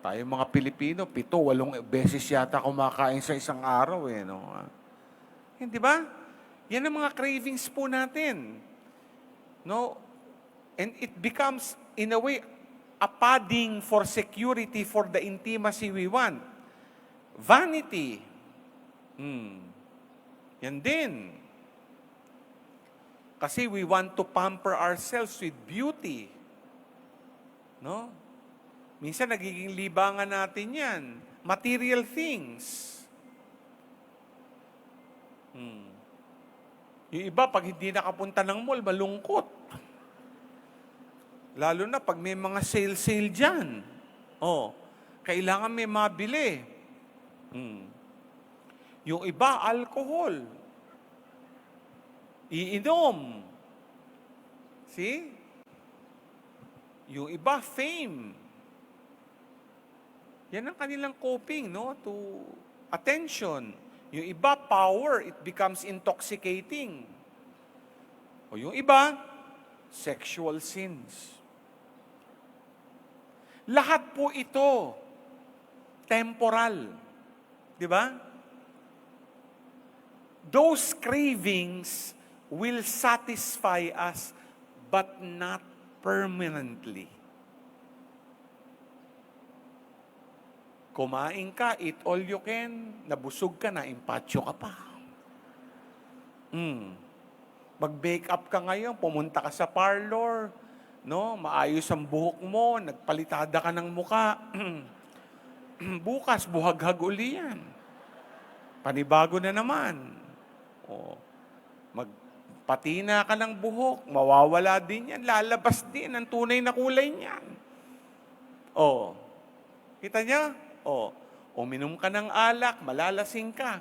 tayo mga Pilipino, 7-8 beses yata kumakain sa isang araw eh, no? Hindi ba? Yan ang mga cravings po natin. No? And it becomes, in a way, a padding for security for the intimacy we want. Vanity. Yan din. Kasi we want to pamper ourselves with beauty. No? Minsan nagiging libangan natin yan. Material things. Yung iba, pag hindi nakapunta ng mall, malungkot. Lalo na pag may mga sale-sale dyan. Oh, kailangan may mabili. Yung iba, alcohol. Iinom. See? Yung iba, fame. Yan ang kanilang coping, no? To attention. Yung iba, power. It becomes intoxicating. O yung iba, sexual sins. Lahat po ito, temporal. Di ba? Those cravings will satisfy us, but not permanently. Kumain ka, eat all you can, nabusog ka na, impatyo ka pa. Mag-bake up ka ngayon, pumunta ka sa parlor, no? Maayos ang buhok mo, nagpalitada ka ng muka. Bukas, buhaghag uli yan. Panibago na naman. O, magpatina ka ng buhok, mawawala din yan, lalabas din ang tunay na kulay niyan. O, kita niya? O, uminom ka ng alak, malalasing ka.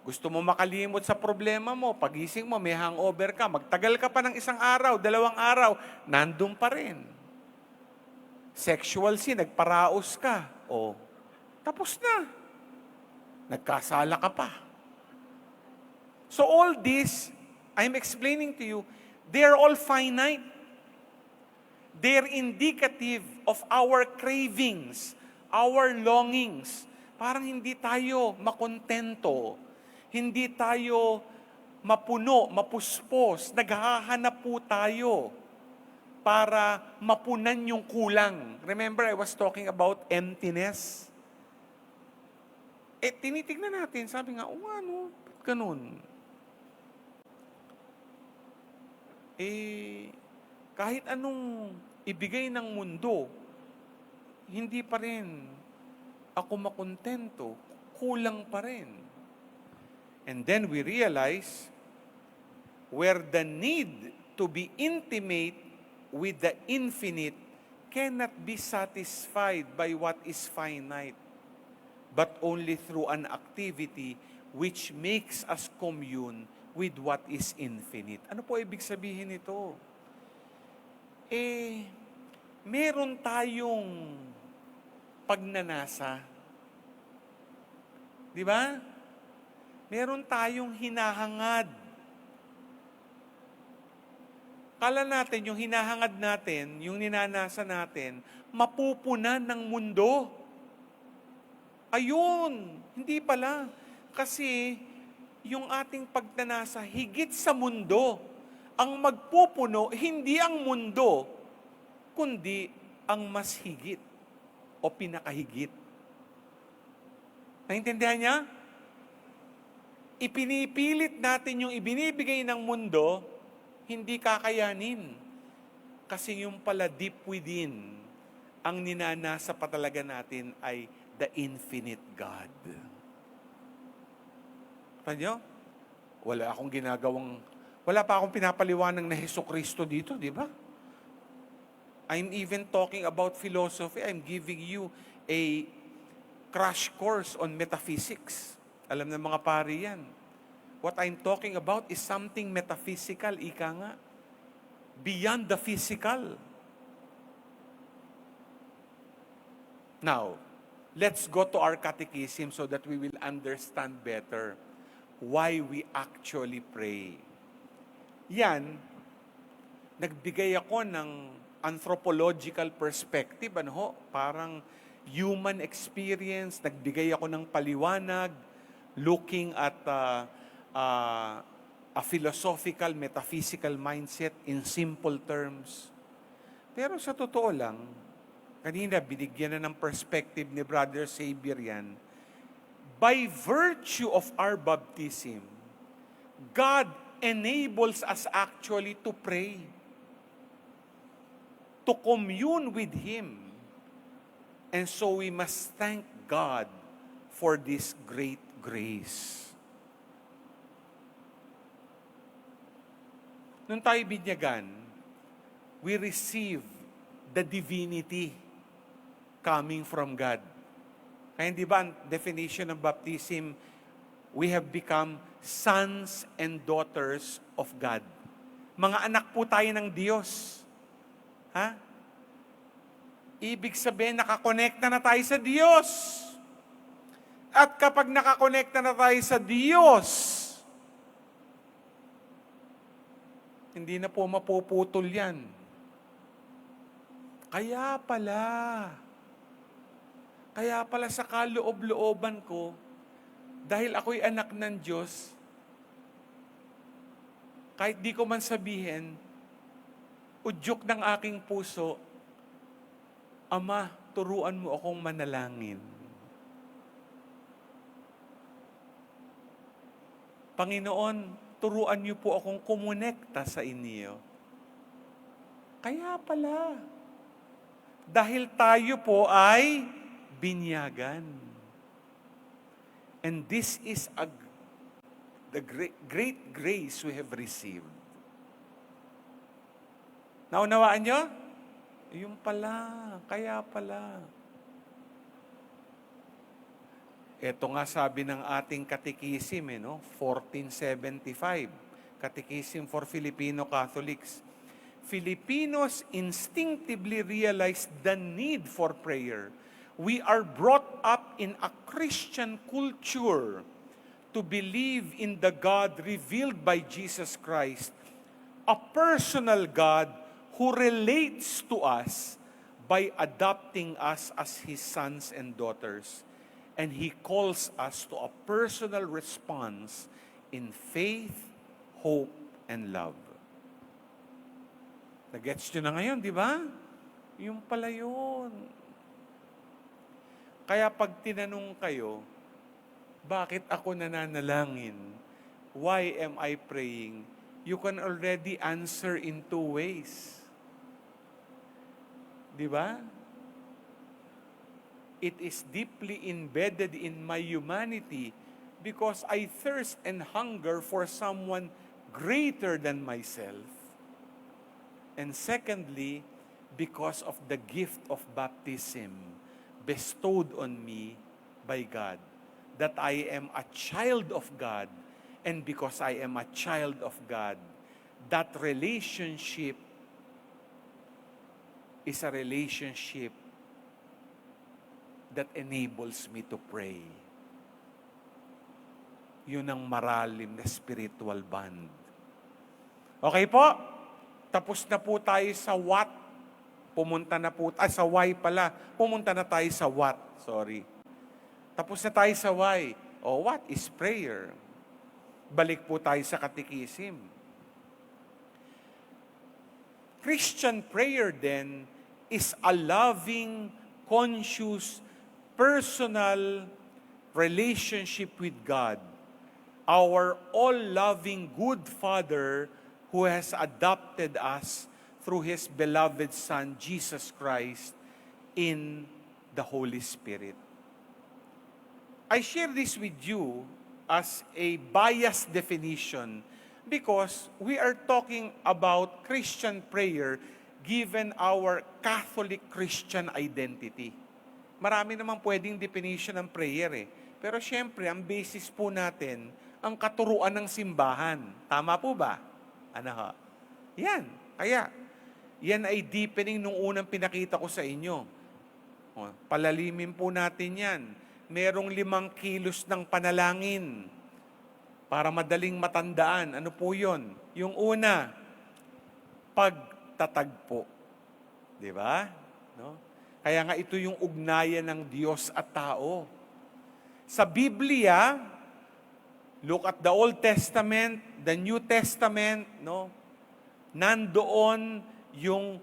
Gusto mo makalimot sa problema mo, pagising mo, may hangover ka, magtagal ka pa ng 1 araw, 2 araw, nandun pa rin. Sexual sin, nagparaos ka. O, tapos na. Nagkasala ka pa. So all this, I'm explaining to you, they're all finite. They're indicative of our cravings, our longings. Parang hindi tayo makontento. Hindi tayo mapuno, mapuspos. Naghahanap po tayo para mapunan yung kulang. Remember, I was talking about emptiness. Tinitignan natin, sabi nga, ano, ganun. Kahit anong ibigay ng mundo, hindi pa rin ako makontento, kulang pa rin. And then we realize where the need to be intimate with the infinite cannot be satisfied by what is finite, but only through an activity which makes us commune with what is infinite. Ano po ibig sabihin nito? Meron tayong pagnanasa. Di ba? Meron tayong hinahangad. Kala natin, yung hinahangad natin, yung ninanasa natin, mapupunan ng mundo. Ayun, hindi pala. Kasi yung ating pagnanasa higit sa mundo, ang magpupuno, hindi ang mundo, kundi ang mas higit o pinakahigit. Naintindihan niya? Ipinipilit natin yung ibinibigay ng mundo, hindi kakayanin. Kasi yung pala deep within, ang ninanasa pa talaga natin ay the infinite God. Tanyo? wala pa akong pinapaliwanag na Hesukristo dito, di ba? I'm even talking about philosophy. I'm giving you a crash course on metaphysics. Alam ng mga pari yan. What I'm talking about is something metaphysical, ika nga. Beyond the physical. Now, let's go to our catechism so that we will understand better why we actually pray. Yan, nagbigay ako ng anthropological perspective, parang human experience, nagbigay ako ng paliwanag, looking at a philosophical, metaphysical mindset in simple terms. Pero sa totoo lang, kanina binigyan na ng perspective ni Brother Xavier yan, by virtue of our baptism, God enables us actually to pray, to commune with Him. And so we must thank God for this great grace. Nung tayo binyagan, we receive the divinity coming from God. Kaya di ba, ang definition ng baptism, we have become sons and daughters of God. Mga anak po tayo ng Diyos. Ha? Ibig sabihin, nakakonekta na tayo sa Diyos. At kapag nakakonekta na tayo sa Diyos, hindi na po mapuputol yan. Kaya pala sa kaloob-looban ko, dahil ako'y anak ng Diyos, kahit di ko man sabihin, udyok ng aking puso, Ama, turuan mo akong manalangin. Panginoon, turuan niyo po akong kumonekta sa inyo. Kaya pala, dahil tayo po ay binyagan. And this is the great grace we have received. Naunawaan nyo? Yung pala, kaya pala. Ito nga sabi ng ating catechism, 1475, Catechism for Filipino Catholics. Filipinos instinctively realize the need for prayer. We are brought up in a Christian culture to believe in the God revealed by Jesus Christ, a personal God who relates to us by adopting us as His sons and daughters. And He calls us to a personal response in faith, hope, and love. Nagets nyo na ngayon, di ba? Yung pala yun. Kaya pag tinanong kayo, bakit ako nananalangin? Why am I praying? You can already answer in two ways. Di ba? It is deeply embedded in my humanity because I thirst and hunger for someone greater than myself. And secondly, because of the gift of baptism bestowed on me by God, that I am a child of God, and because I am a child of God, that relationship is a relationship that enables me to pray. Yun ang maralim na spiritual bond. Okay po? Tapos na po tayo sa what. Pumunta na po, sa why pala. Pumunta na tayo sa what. Sorry. Tapos na tayo sa why. What is prayer? Balik po tayo sa catechism. Christian prayer then is a loving, conscious, personal relationship with God, our all-loving good Father who has adopted us through His beloved Son, Jesus Christ, in the Holy Spirit. I share this with you as a biased definition because we are talking about Christian prayer given our Catholic Christian identity. Marami namang pwedeng definition ng prayer eh. Pero syempre, ang basis po natin, ang katuruan ng simbahan. Tama po ba? Ano ho? Yan. Kaya, yan ay deepening nung unang pinakita ko sa inyo. O, palalimin po natin yan. Merong 5 kilos ng panalangin para madaling matandaan. Ano po yun? Yung una, pagtatagpo. Di ba? No? Kaya nga ito yung ugnayan ng Diyos at tao. Sa Biblia, look at the Old Testament, the New Testament, no? Nandoon yung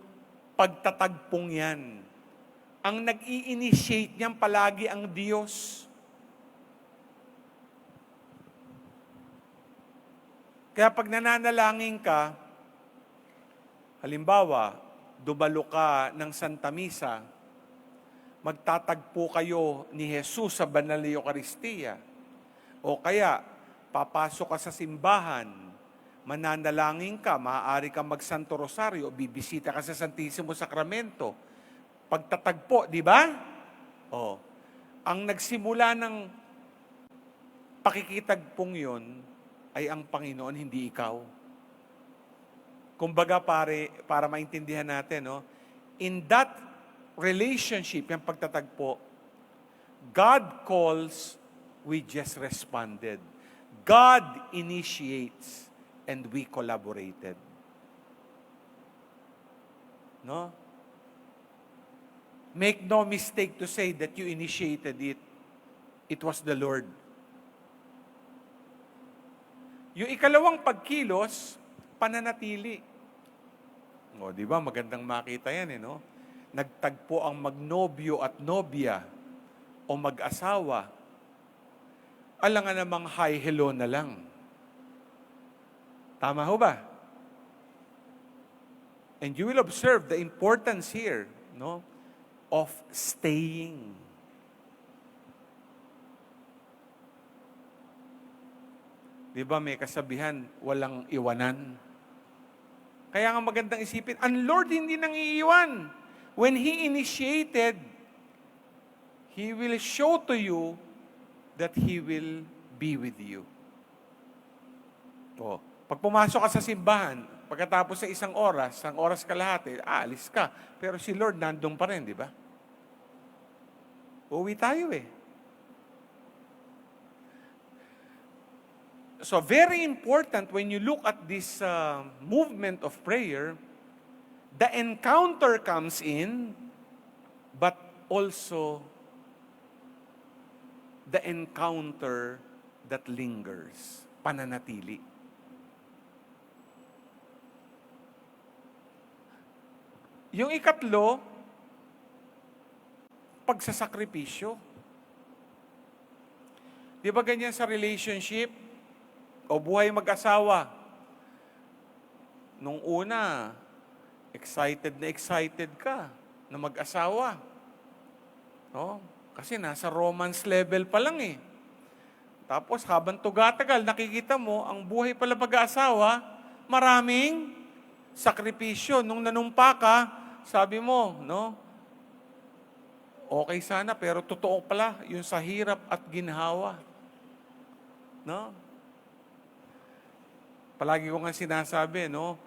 pagtatagpong yan. Ang nag-i-initiate niyan palagi ang Diyos. Kaya pag nananalangin ka, halimbawa, dumalo ka ng Santa Misa, magtatagpo kayo ni Jesus sa banal na Eucharistia. O kaya, papasok ka sa simbahan, mananalangin ka, maaari ka mag-Santo Rosario, bibisita ka sa Santissimo Sacramento. Pagtatagpo, di ba? O, ang nagsimula ng pakikitagpong yon ay ang Panginoon, hindi ikaw. Kumbaga para maintindihan natin, no? In that relationship, yung pagtatagpo, God calls, we just responded. God initiates, and we collaborated. No? Make no mistake to say that you initiated it. It was the Lord. Yung ikalawang pagkilos, pananatili. O, di ba? Magandang makita yan, no? Nagtagpo ang magnobyo at nobya o mag-asawa. Alangan namang hi, hello na lang. Tama ho ba? And you will observe the importance here, no, of staying. Di ba may kasabihan, walang iwanan? Kaya nga magandang isipin, ang Lord hindi nang iiwan. When He initiated, He will show to you that He will be with you. O, pag pumasok ka sa simbahan, pagkatapos sa isang oras kalahati, alis ka. Pero si Lord nandun pa rin, di ba? Uwi tayo eh. So very important when you look at this movement of prayer, the encounter comes in, but also the encounter that lingers, pananatili. Yung ikatlo, pagsasakripisyo. Di ba ganyan sa relationship? O buhay mag-asawa. Nung una, excited ka na mag-asawa. No? Kasi nasa romance level pa lang eh. Tapos habang tugatagal, nakikita mo, ang buhay pala mag-asawa, maraming sakripisyo. Nung nanumpa ka, sabi mo, no? Okay sana, pero totoo pala yung sa hirap at ginhawa. No? Palagi ko nga sinasabi, no?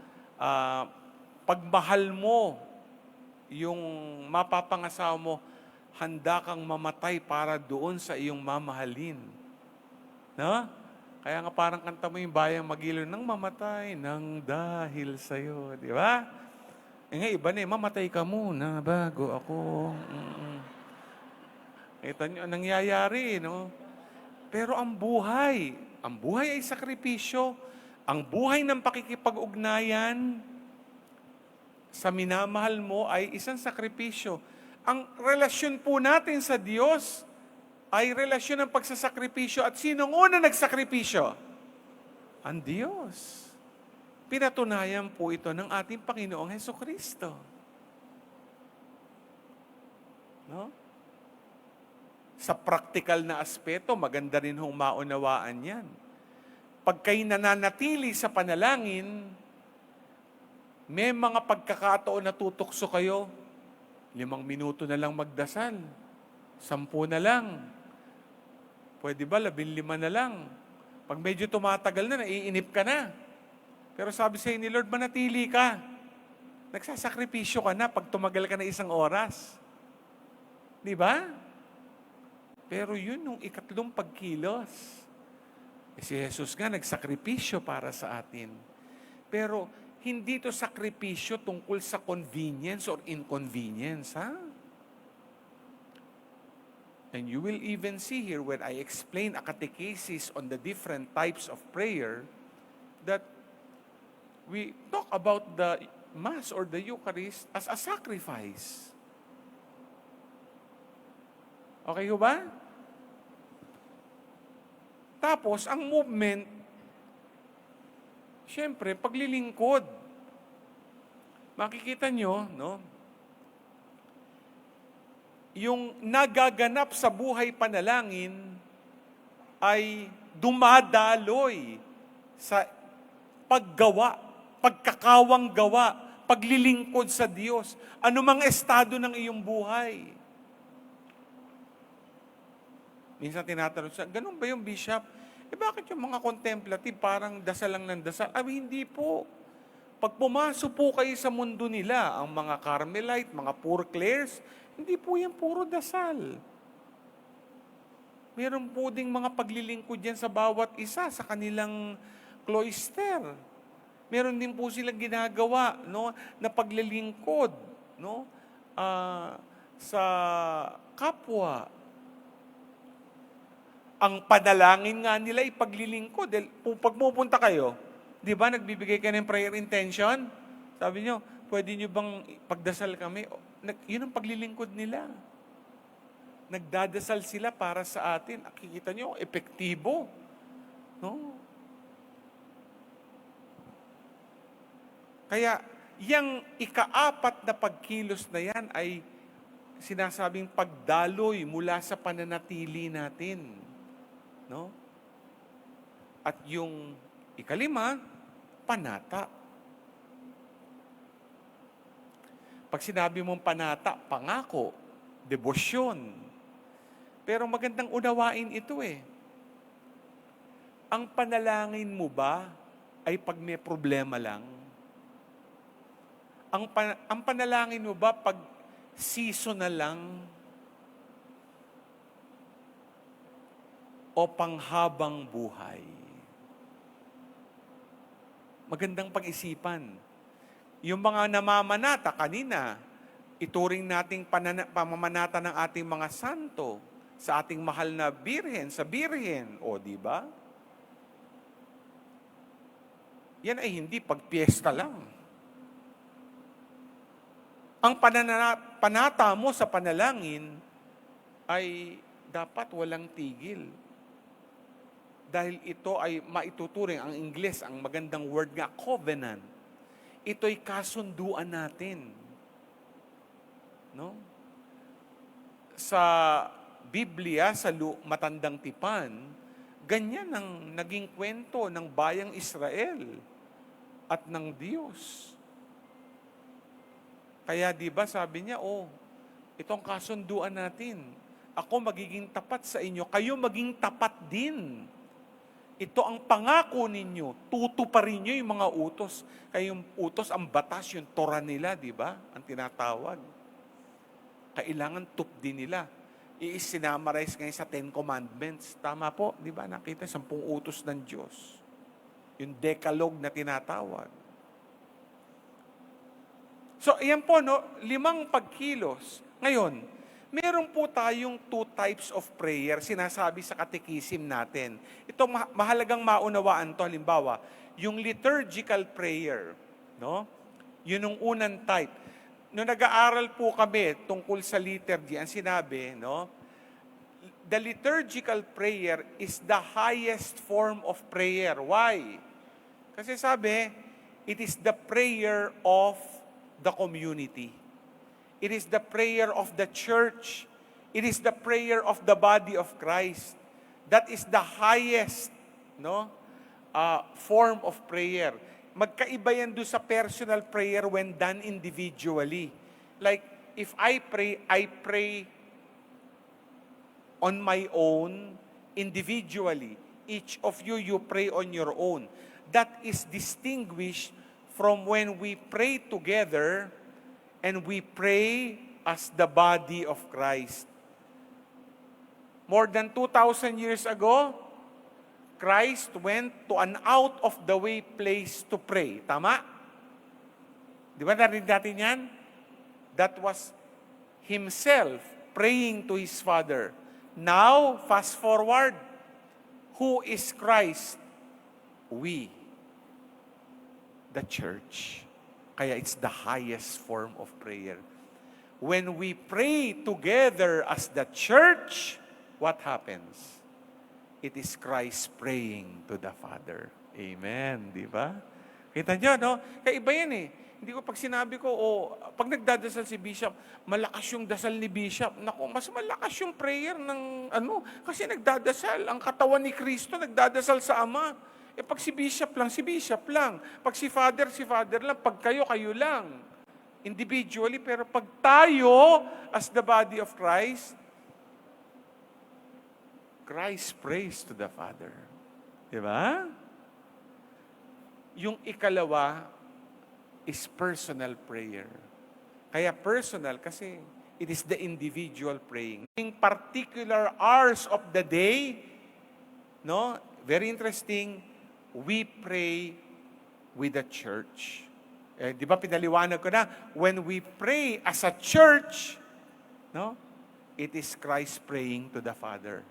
Pagmahal mo yung mapapangasawa mo, handa kang mamatay para doon sa iyong mamahalin. No? Kaya nga parang kanta mo yung bayang magilo nang mamatay nang dahil sa'yo. Di ba? Eh nga iba na eh, mamatay ka muna bago ako. Ito nyo, nangyayari, no? Pero ang buhay ay sakripisyo. Ang buhay ng pakikipag-ugnayan sa minamahal mo ay isang sakripisyo. Ang relasyon po natin sa Diyos ay relasyon ng pagsasakripisyo. At sinong una nagsakripisyo? Ang Diyos. Pinatunayan po ito ng ating Panginoong Hesukristo. No? Sa practical na aspeto, maganda rin hong maunawaan yan. Pag kayo nananatili sa panalangin, may mga pagkakataon na tutukso kayo, 5 minuto na lang magdasal, 10 na lang, pwede ba 15 na lang? Pag medyo tumatagal na, naiinip ka na. Pero sabi sa'yo ni Lord, manatili ka. Nagsasakripisyo ka na pag tumagal ka na 1 oras. Di ba? Pero yun yung ikatlong pagkilos. Si Jesus nga nagsakripisyo para sa atin. Pero hindi to sakripisyo tungkol sa convenience or inconvenience, ha? And you will even see here when I explain a catechesis on the different types of prayer that we talk about the Mass or the Eucharist as a sacrifice. Okay ho ba? Tapos, ang movement, siyempre, paglilingkod. Makikita nyo, no? Yung nagaganap sa buhay panalangin ay dumadaloy sa paggawa, pagkakawang gawa, paglilingkod sa Diyos. Anumang estado ng iyong buhay. Minsan tinatanong siya, ganun ba yung bishop? Bakit yung mga contemplative parang dasal lang ng dasal? Hindi po. Pag pumasok po kayo sa mundo nila, ang mga Carmelite, mga Poor Clares, hindi po yan puro dasal. Meron po ding mga paglilingkod yan sa bawat isa sa kanilang cloister. Meron din po silang ginagawa, no, na paglilingkod, no, sa kapwa. Ang panalangin nga nila ay paglilingkod. Pag pupunta kayo, di ba, nagbibigay kayo ng prayer intention? Sabi nyo, pwede nyo bang pagdasal kami? Yun ang paglilingkod nila. Nagdadasal sila para sa atin. Kikita nyo, epektibo. No? Kaya, yung ika-4 na pagkilos na yan ay sinasabing pagdaloy mula sa pananatili natin. No? At yung ika-5, panata. Pag sinabi mong panata, pangako, debosyon. Pero magandang unawain ito eh. Ang panalangin mo ba ay pag may problema lang? Ang panalangin mo ba pag seasonal lang? O panghabang buhay? Magandang pag-isipan. Yung mga namamanata kanina, ituring nating pamamanata ng ating mga santo sa ating mahal na birhen, sa birhen, o di ba? Yan ay hindi pagpiesta lang. Ang panata mo sa panalangin ay dapat walang tigil. Dahil ito ay maituturing, ang Ingles, ang magandang word nga, covenant. Ito'y kasunduan natin. No? Sa Biblia, sa Matandang Tipan, ganyan ang naging kwento ng bayang Israel at ng Diyos. Kaya di ba sabi niya, itong kasunduan natin. Ako magiging tapat sa inyo, kayo maging tapat din. Ito ang pangako ninyo. Tutuparin nyo yung mga utos. Kaya yung utos, ang batas, yung Torah nila, di ba? Ang tinatawag. Kailangan tupdin nila. I-sinamarize ngayon sa 10 Commandments. Tama po, di ba? Nakita, 10 utos ng Diyos. Yung Decalogue na tinatawag. So, ayan po, no? 5 pagkilos. Ngayon, meron po tayong 2 types of prayer sinasabi sa katekisim natin. Ito mahalagang maunawaan to. Halimbawa, yung liturgical prayer, no? Yun yung unang type. Nung nag-aaral po kami tungkol sa liturgy, ang sinabi, no? The liturgical prayer is the highest form of prayer. Why? Kasi sabi, it is the prayer of the community. It is the prayer of the church. It is the prayer of the body of Christ. That is the highest, no, form of prayer. Magkaiba yan doon sa personal prayer when done individually. Like, if I pray on my own, individually. Each of you, you pray on your own. That is distinguished from when we pray together and we pray as the body of Christ. More than 2,000 years ago, Christ went to an out-of-the-way place to pray. Tama? Di ba narinig natin yan? That was Himself praying to His Father. Now, fast forward. Who is Christ? We. The church. Kaya it's the highest form of prayer. When we pray together as the church, what happens? It is Christ praying to the Father. Amen. Di ba? Kita nyo, no? Kaya iba yan eh. Hindi ko pag sinabi ko, pag nagdadasal si Bishop, malakas yung dasal ni Bishop. Naku, mas malakas yung prayer ng kasi nagdadasal. Ang katawan ni Kristo, nagdadasal sa Ama. Pag si Bishop lang, si Bishop lang. Pag si Father lang. Pag kayo, kayo lang. Individually, pero pag tayo, as the body of Christ, Christ prays to the Father. Diba? Yung ikalawa is personal prayer. Kaya personal kasi it is the individual praying. In particular hours of the day, no? Very interesting, we pray with the church. Di ba pinaliwanag ko na, when we pray as a church, no? It is Christ praying to the Father.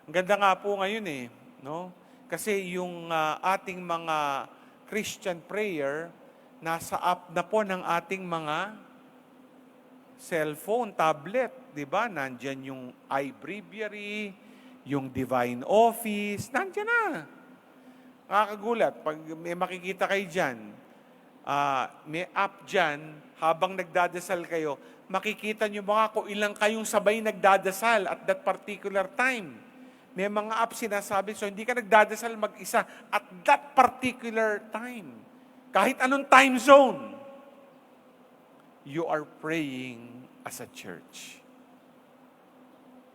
Ang ganda nga po ngayon no? Kasi yung ating mga Christian prayer, nasa app na po ng ating mga cellphone, tablet, di ba? Nandyan yung iBreviary, yung Divine Office, nandyan na. Nakakagulat, pag may makikita kayo dyan, may app dyan, habang nagdadasal kayo, makikita nyo mga kung ilang kayong sabay nagdadasal at that particular time. May mga apps sinasabi, so hindi ka nagdadasal mag-isa at that particular time. Kahit anong time zone, you are praying as a church.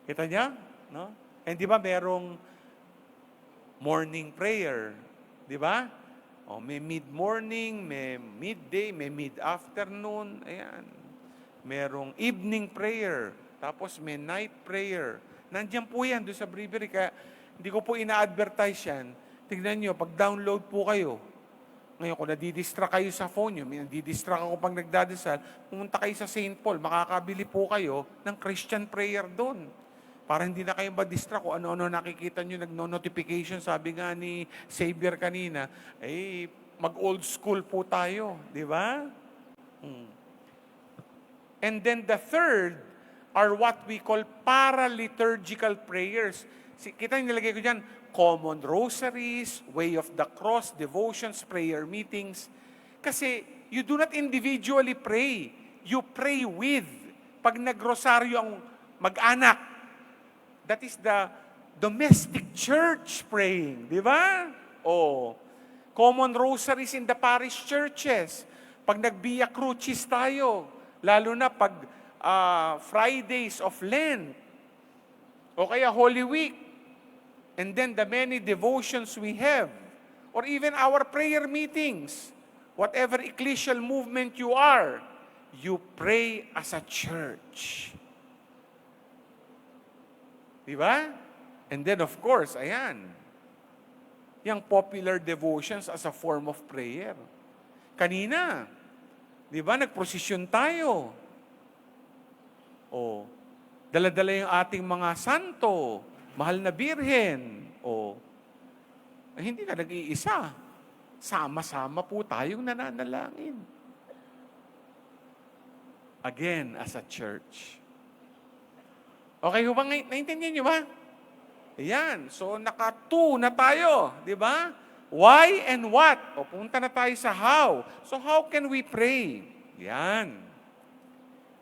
Kita niya? No? And di ba merong morning prayer? Di ba? May mid-morning, may midday, may mid-afternoon. Ayan. Merong evening prayer. Tapos may night prayer. Nandiyan po yan doon sa breviary, kaya hindi ko po ina-advertise yan. Tignan nyo, pag-download po kayo. Ngayon, kung nadidistract kayo sa phone nyo, may nadidistract ako pag nagdadasal, pumunta kayo sa St. Paul, makakabili po kayo ng Christian prayer doon. Para hindi na kayo ma-distract kung ano-ano nakikita nyo, nagno-notification, sabi nga ni Xavier kanina, mag-old school po tayo, di ba? And then the third, are what we call paraliturgical prayers. Kita yung nilagay ko dyan, common rosaries, way of the cross, devotions, prayer meetings. Kasi you do not individually pray. You pray with. Pag nagrosaryo ang mag-anak, that is the domestic church praying. Di ba? Common rosaries in the parish churches. Pag nagbiya crucis tayo, lalo na pag Fridays of Lent, o kaya Holy Week, and then the many devotions we have, or even our prayer meetings, whatever ecclesial movement you are, you pray as a church. Di ba? And then of course, ayan, yung popular devotions as a form of prayer. Kanina, di ba, nagprosesyon tayo. Dala-dala yung ating mga santo, mahal na birhen. Hindi ka nag-iisa. Sama-sama po tayong nananalangin. Again, as a church. Okay, hubang naintindihan nyo ba? Ayan, so naka-2 na tayo, di ba? Why and what? Punta na tayo sa how. So how can we pray? Yan.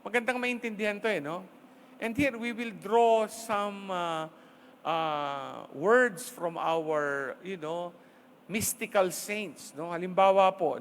Magandang maintindihan to no? And here we will draw some words from our, mystical saints. No? Halimbawa po,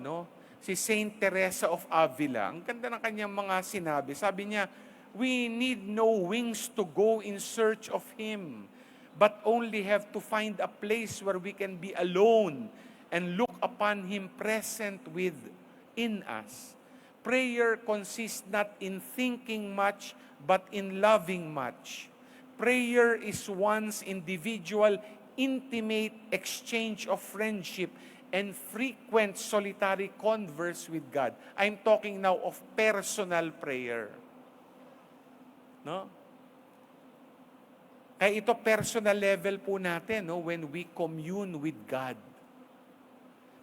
si Saint Teresa of Avila. Ang ganda ng kanyang mga sinabi. Sabi niya, we need no wings to go in search of Him, but only have to find a place where we can be alone and look upon Him present within us. Prayer consists not in thinking much, but in loving much. Prayer is one's individual, intimate exchange of friendship and frequent solitary converse with God. I'm talking now of personal prayer. No? Kaya ito personal level po natin, when we commune with God.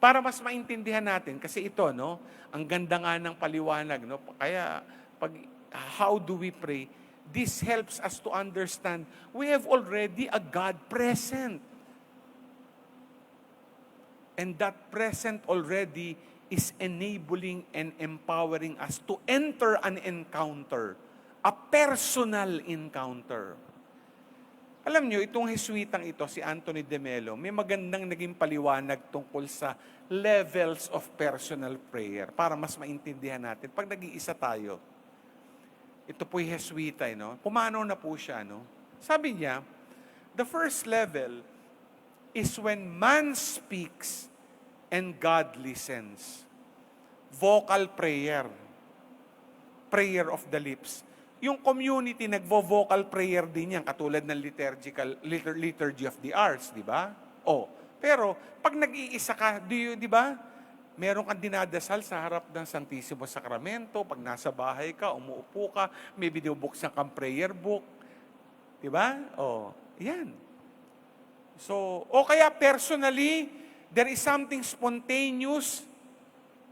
Para mas maintindihan natin, kasi ito, ang ganda nga ng paliwanag, Kaya, how do we pray? This helps us to understand we have already a God present. And that present already is enabling and empowering us to enter an encounter, a personal encounter. Alam nyo, itong Jesuitang ito, si Anthony de Melo, may magandang naging paliwanag tungkol sa levels of personal prayer para mas maintindihan natin. Pag nag-iisa tayo, ito po'y Jesuita, pumanaw na po siya. Sabi niya, the first level is when man speaks and God listens. Vocal prayer. Prayer of the lips. Yung community, nagvo-vocal prayer din yan, katulad ng liturgy of the arts, di ba? Pero, pag nag-iisa ka, di ba? Meron kang dinadasal sa harap ng Santisimo Sacramento, pag nasa bahay ka, umuupo ka, may binubuksan kang prayer book, di ba? Yan. So, kaya personally, there is something spontaneous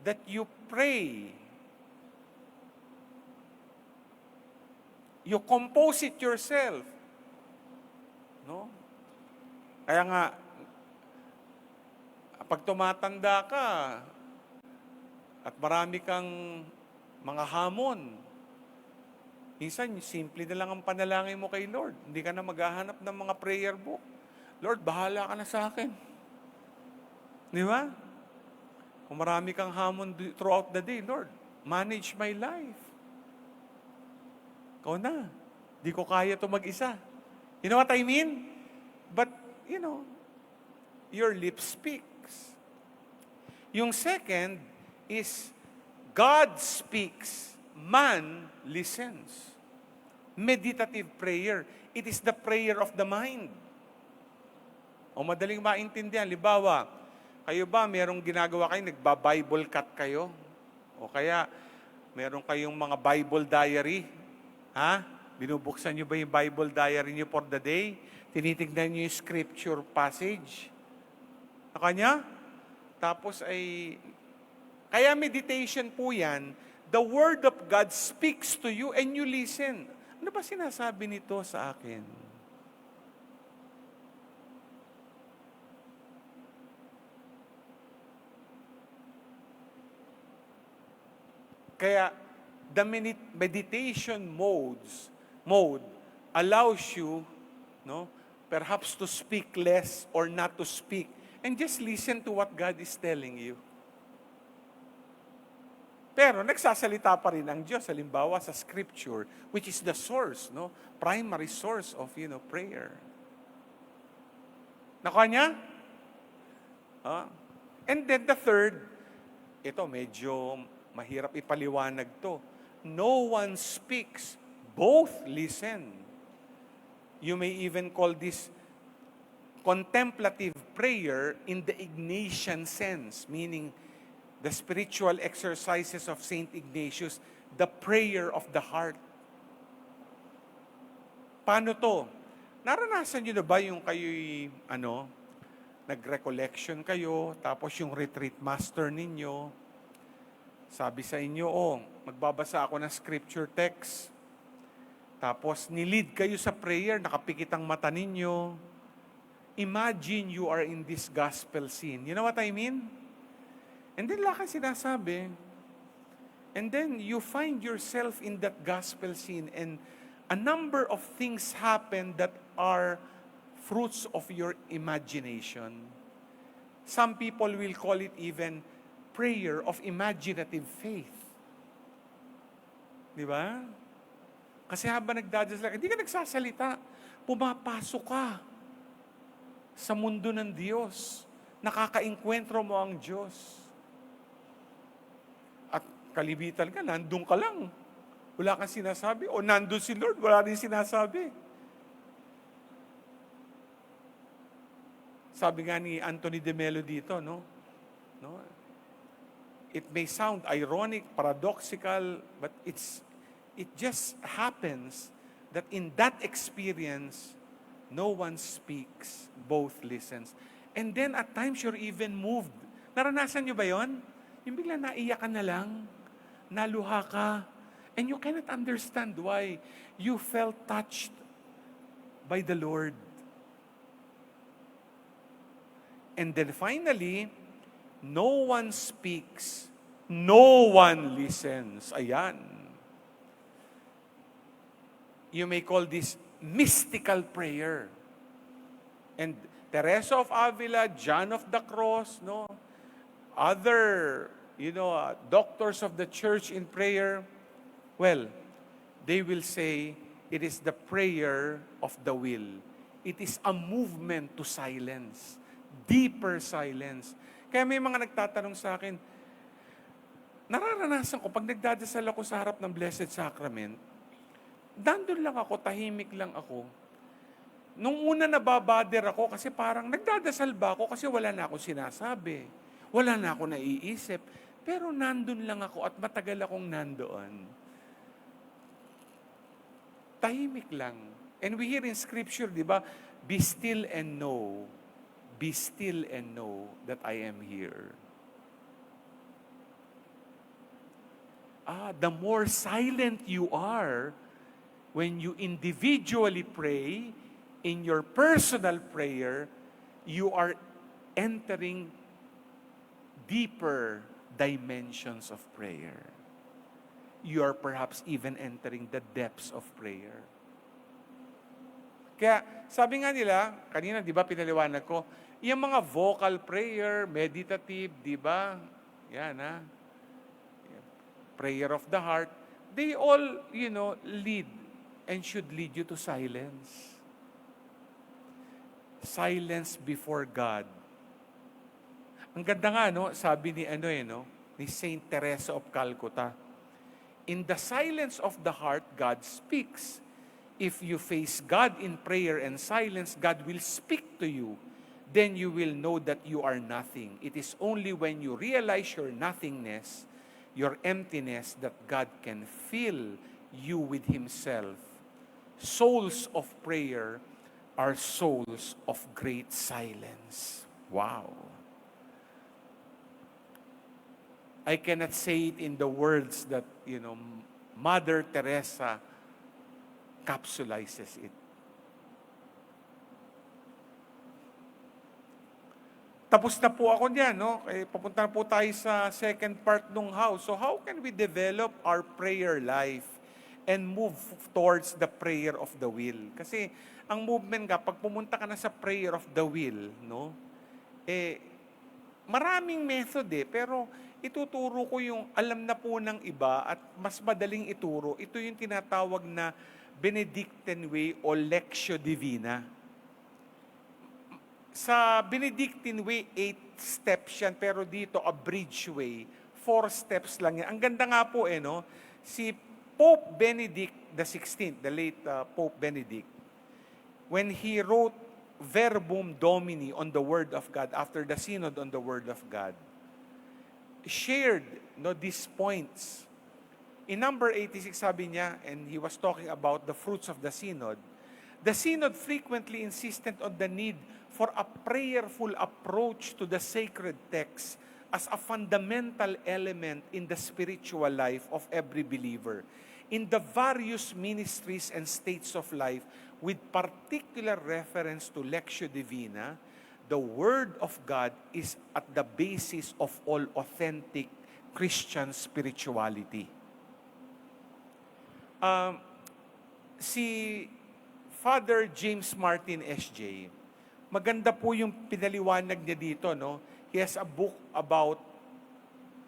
that you pray. You compose it yourself. No? Kaya nga, pag tumatanda ka, at marami kang mga hamon, minsan, simple na lang ang panalangin mo kay Lord. Hindi ka na maghahanap ng mga prayer book. Lord, bahala ka na sa akin. Di ba? Kung marami kang hamon throughout the day, Lord, manage my life. Ikaw na. Di ko kaya ito mag-isa. You know what I mean? But, your lips speaks. Yung second is, God speaks, man listens. Meditative prayer. It is the prayer of the mind. O madaling maintindihan. Halimbawa, kayo ba, merong ginagawa kayo, nagba-Bible cut kayo? O kaya, meron kayong mga Bible diary? Binubuksan nyo ba yung Bible diary nyo for the day? Tinitignan nyo yung scripture passage? Kanya? Tapos kaya meditation po yan, the Word of God speaks to you and you listen. Ano ba sinasabi nito sa akin? Kaya, the meditation mode allows you, perhaps to speak less or not to speak, and just listen to what God is telling you. Pero nagsasalita pa rin ang Diyos, halimbawa sa Scripture, which is the source, primary source of, prayer. Nakuha niya? And then the third, ito medyo mahirap ipaliwanag to. No one speaks, both listen. You may even call this contemplative prayer in the Ignatian sense, meaning the spiritual exercises of Saint Ignatius, the prayer of the heart. Paano to? Naranasan nyo na ba yung kayo'y, nag-recollection kayo, tapos yung retreat master ninyo, sabi sa inyo, magbabasa ako ng scripture text, tapos nilid kayo sa prayer, nakapikit ang mata ninyo. Imagine you are in this gospel scene. You know what I mean? And then lakang sinasabi, and then you find yourself in that gospel scene, and a number of things happen that are fruits of your imagination. Some people will call it even prayer of imaginative faith. Di ba? Kasi habang nagdadasal, hindi ka nagsasalita, pumapasok ka sa mundo ng Diyos. Nakaka-enkwentro mo ang Diyos. At kalibitan ka, nandun ka lang. Wala kang sinasabi. O nandun si Lord, wala rin sinasabi. Sabi nga ni Anthony de Melo dito, no? It may sound ironic, paradoxical, but it just happens that in that experience, no one speaks, both listens. And then at times you're even moved. Naranasan nyo ba yon? Yung bigla naiyak ka na lang, naluha ka, and you cannot understand why you felt touched by the Lord. And then finally, no one speaks, no one listens. Ayan. You may call this mystical prayer. And Teresa of Avila, John of the Cross, no, other, doctors of the church in prayer, well, they will say it is the prayer of the will. It is a movement to silence, deeper silence. Kaya may mga nagtatanong sa akin, nararanasan ko, pag nagdadasal ako sa harap ng Blessed Sacrament, dandun lang ako, tahimik lang ako. Nung una nababader ako kasi parang nagdadasal ba ako kasi wala na akong sinasabi. Wala na ako naiisip. Pero nandun lang ako at matagal akong nandoon. Tahimik lang. And we hear in Scripture, di ba? Be still and know. Be still and know that I am here. The more silent you are, when you individually pray, in your personal prayer, you are entering deeper dimensions of prayer. You are perhaps even entering the depths of prayer. Kaya sabi nga nila, kanina di ba pinaliwanag ko, yung mga vocal prayer, meditative, di ba? Yan prayer of the heart, they all, lead and should lead you to silence. Silence before God. Ang ganda nga, sabi ni ni Saint Teresa of Calcutta, in the silence of the heart, God speaks. If you face God in prayer and silence, God will speak to you. Then you will know that you are nothing. It is only when you realize your nothingness, your emptiness, that God can fill you with Himself. Souls of prayer are souls of great silence. Wow. I cannot say it in the words that, Mother Teresa capsulizes it. Tapos na po ako niyan, papunta na po tayo sa second part ng house. So how can we develop our prayer life and move towards the prayer of the will? Kasi ang movement pag pumunta ka na sa prayer of the will, maraming method pero ituturo ko yung alam na po ng iba at mas madaling ituro. Ito yung tinatawag na Benedictine way o Lectio Divina. Sa Benedictine way, 8 steps yan, pero dito, a bridge way, 4 steps lang yan. Ang ganda nga po, si Pope Benedict XVI, the late Pope Benedict, when he wrote Verbum Domini on the Word of God, after the Synod on the Word of God, shared these points. In number 86, sabi niya, and he was talking about the fruits of the Synod frequently insisted on the need for a prayerful approach to the sacred text as a fundamental element in the spiritual life of every believer, in the various ministries and states of life, with particular reference to Lectio Divina. The Word of God is at the basis of all authentic Christian spirituality. si Father James Martin SJ, maganda po yung pinaliwanag niya dito, no? He has a book about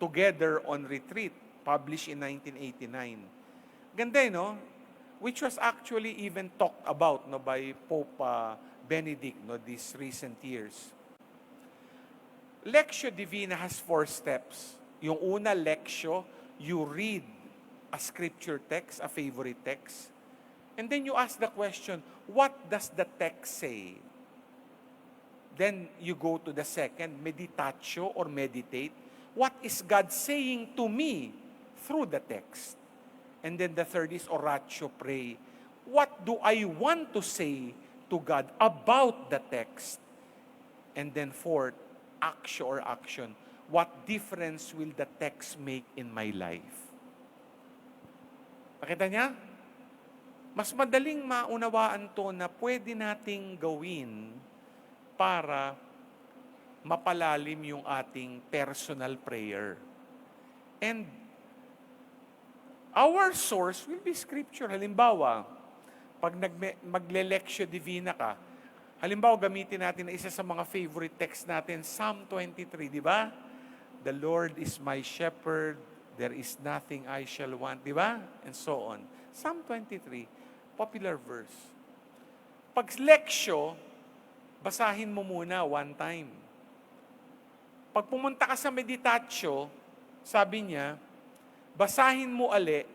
Together on Retreat, published in 1989. Ganda, no? Which was actually even talked about, no, by Pope Benedict, no, these recent years. Lectio Divina has 4 steps. Yung una, lectio, you read a scripture text, a favorite text, and then you ask the question, what does the text say? Then you go to the second, meditatio or meditate. What is God saying to me through the text? And then the third is oratio, pray. What do I want to say to God about the text? And then fourth, actio or action. What difference will the text make in my life? Nakita niya? Mas madaling maunawaan to na pwede nating gawin para mapalalim yung ating personal prayer. And our source will be Scripture. Halimbawa, pag magle-lectio divina ka, halimbawa gamitin natin na isa sa mga favorite text natin, Psalm 23, di ba? The Lord is my shepherd, there is nothing I shall want, di ba? And so on. Psalm 23, popular verse. Pag lectio, basahin mo muna one time. Pag pumunta ka sa meditatio, sabi niya, basahin mo ali,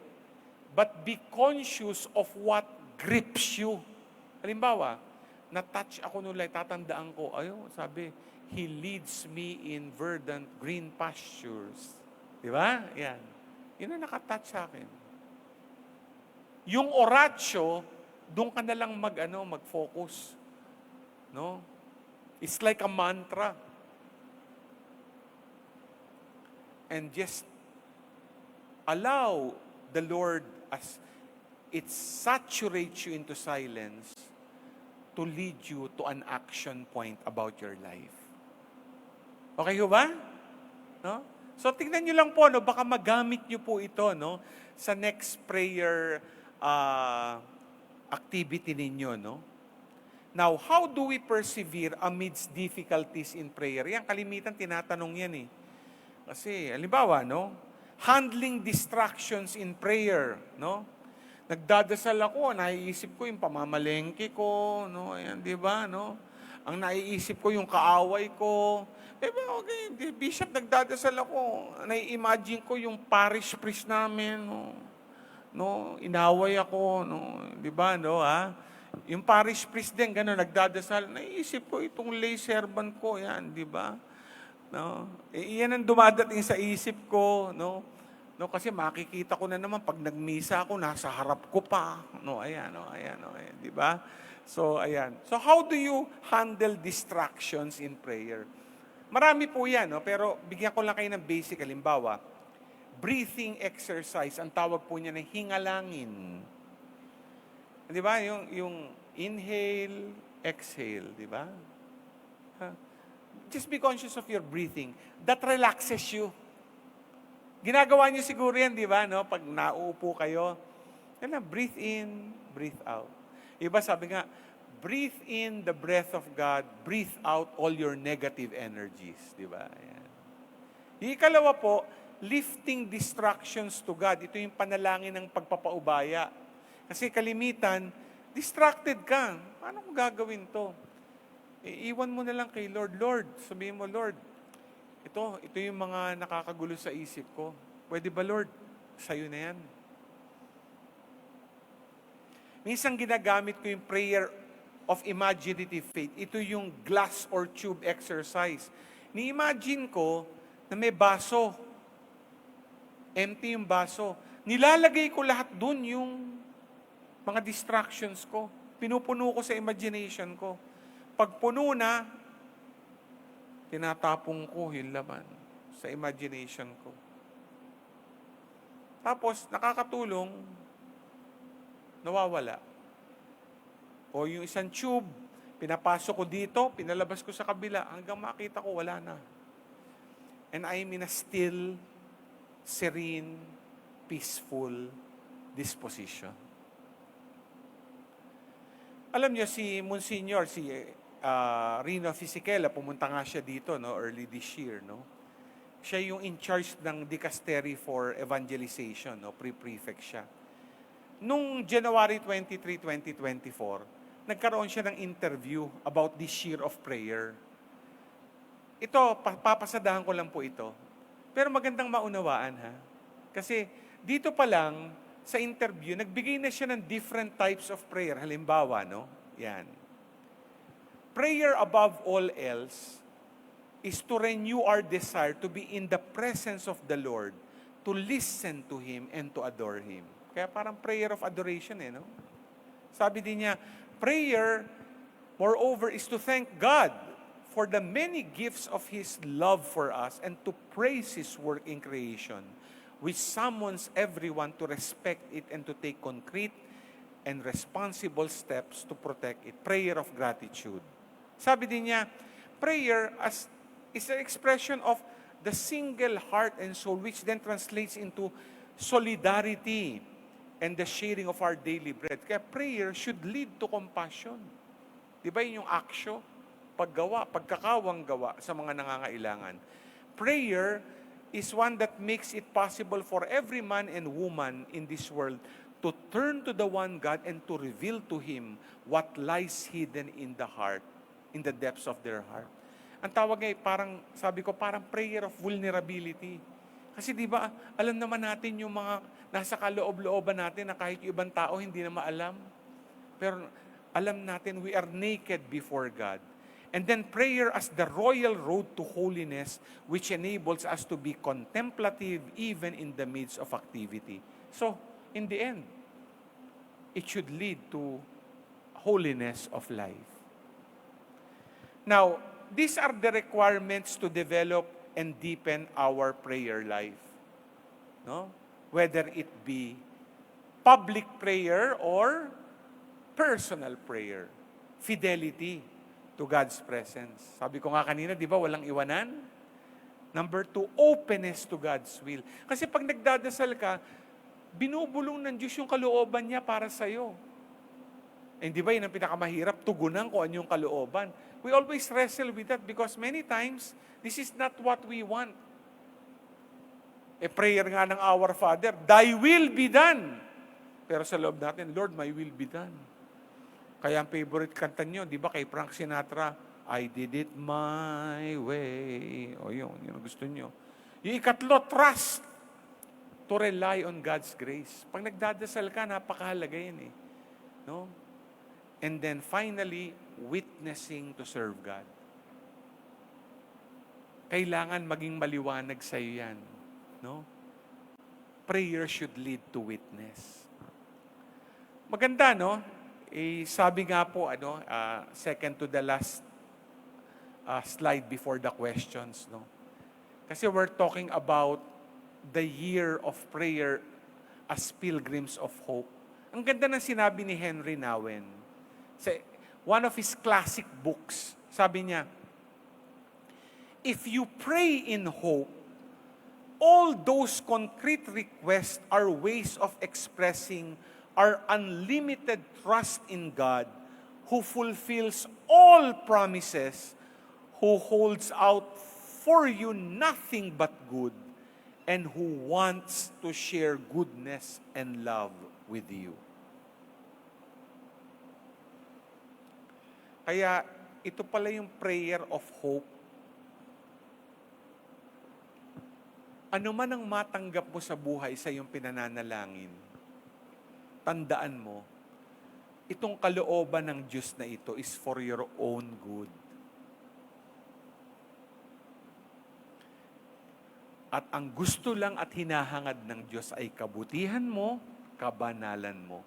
but be conscious of what grips you. Halimbawa, na-touch ako nulay, tatandaan ko, sabi, He leads me in verdant green pastures. Di ba? Yan. Yun ang nakatouch sa akin. Yung oratio, doon ka na lang mag-focus. No? It's like a mantra. And just allow the Lord, as it saturates you into silence, to lead you to an action point about your life. Okay ho ba? No? So tingnan nyo lang po, no, baka magamit nyo po ito, no, sa next prayer activity ninyo, no? Now, how do we persevere amidst difficulties in prayer? Yan, kalimitan tinatanong yan eh. Kasi, halimbawa, no, handling distractions in prayer, no? Nagdadasal ako, naiisip ko yung pamamalengke ko, no? Ayan, di ba, no? Ang naiisip ko yung kaaway ko. Okay, Bishop, nagdadasal ako. Nai-imagine ko yung parish priest namin, no? Inaway ako, no? Di ba, no, ha? Yung parish priest din, gano'n, nagdadasal. Naiisip ko itong lay servant ko, yan, di ba? No? Iyan ang dumadating sa isip ko, no? No, kasi makikita ko na naman pag nagmisa ako, nasa harap ko pa. No, ayan, di ba? So, ayan. So, how do you handle distractions in prayer? Marami po yan, no? Pero bigyan ko lang kayo ng basic. Halimbawa, breathing exercise, ang tawag po niya na hingalangin. Di ba? Yung inhale, exhale, di ba? Just be conscious of your breathing. That relaxes you. Ginagawa niyo siguro yan, di ba? No? Pag nauupo kayo, breathe in, breathe out. Iba sabi nga, breathe in the breath of God, breathe out all your negative energies. Di ba? Ayan. Yung ikalawa po, lifting distractions to God. Ito yung panalangin ng pagpapaubaya. Kasi kalimitan, distracted ka. Paano kung gagawin to? Iiwan mo na lang kay Lord. Lord, sabihin mo, Lord, ito yung mga nakakagulo sa isip ko. Pwede ba, Lord? Sa'yo na yan. Minsan ginagamit ko yung prayer of imaginative faith. Ito yung glass or tube exercise. Ni-imagine ko na may baso. Empty yung baso. Nilalagay ko lahat dun yung mga distractions ko. Pinupuno ko sa imagination ko. Pag puno na, tinatapong ko yung laman sa imagination ko. Tapos, nakakatulong, nawawala. O yung isang tube, pinapasok ko dito, pinalabas ko sa kabila, hanggang makita ko, wala na. And I am in a still, serene, peaceful disposition. Alam niyo, si Monsignor, si Rino Fisichella, pumunta nga siya dito, no, early this year, no? Siya yung in charge ng Dicastery for Evangelization, no? Pre-prefect siya. Nung January 23, 2024, nagkaroon siya ng interview about this year of prayer. Ito, papasadahan ko lang po ito. Pero magandang maunawaan, ha? Kasi dito pa lang, sa interview, nagbigay na siya ng different types of prayer. Halimbawa, no? Yan. Prayer above all else is to renew our desire to be in the presence of the Lord, to listen to Him and to adore Him. Kaya parang prayer of adoration, no? Sabi din niya, prayer, moreover, is to thank God for the many gifts of His love for us and to praise His work in creation, which summons everyone to respect it and to take concrete and responsible steps to protect it. Prayer of gratitude. Sabi din niya, prayer is an expression of the single heart and soul, which then translates into solidarity and the sharing of our daily bread. Kaya prayer should lead to compassion. Di ba yun yung aksyo? Paggawa, pagkakawang gawa sa mga nangangailangan. Prayer is one that makes it possible for every man and woman in this world to turn to the one God and to reveal to Him what lies hidden in the heart, in the depths of their heart. Ang tawag ay parang, sabi ko, parang prayer of vulnerability. Kasi di ba, alam naman natin yung mga nasa kaloob-looban natin na kahit yung ibang tao hindi na maalam. Pero alam natin, we are naked before God. And then prayer as the royal road to holiness, which enables us to be contemplative even in the midst of activity. So, in the end, it should lead to holiness of life. Now, these are the requirements to develop and deepen our prayer life. No? Whether it be public prayer or personal prayer. Fidelity to God's presence. Sabi ko nga kanina, di ba, walang iwanan? Number 2, openness to God's will. Kasi pag nagdadasal ka, binubulong ng Diyos yung kalooban niya para sa'yo. Eh, di ba, yun ang pinakamahirap, tugunan kung ano yung kalooban. We always wrestle with that because many times, this is not what we want. Eh, prayer nga ng Our Father, Thy will be done. Pero sa loob natin, Lord, my will be done. Kaya ang favorite kanta nyo, di ba, kay Frank Sinatra, I did it my way. O yun ang gusto nyo. Yung ikatlo, trust. To rely on God's grace. Pag nagdadasal ka, napakahalaga yan eh. No? And then finally, witnessing to serve God. Kailangan maging maliwanag sa iyo yan. No? Prayer should lead to witness. Maganda, no? Eh, sabi nga po, second to the last slide before the questions, no? Kasi we're talking about the year of prayer as pilgrims of hope. Ang ganda ng sinabi ni Henry Nouwen. Sa one of his classic books, sabi niya, if you pray in hope, all those concrete requests are ways of expressing our unlimited trust in God, who fulfills all promises, who holds out for you nothing but good, and who wants to share goodness and love with you. Kaya ito pala yung prayer of hope. Ano man ang matanggap mo sa buhay sa iyong pinananalangin, tandaan mo, itong kalooban ng Diyos na ito is for your own good. At ang gusto lang at hinahangad ng Diyos ay kabutihan mo, kabanalan mo,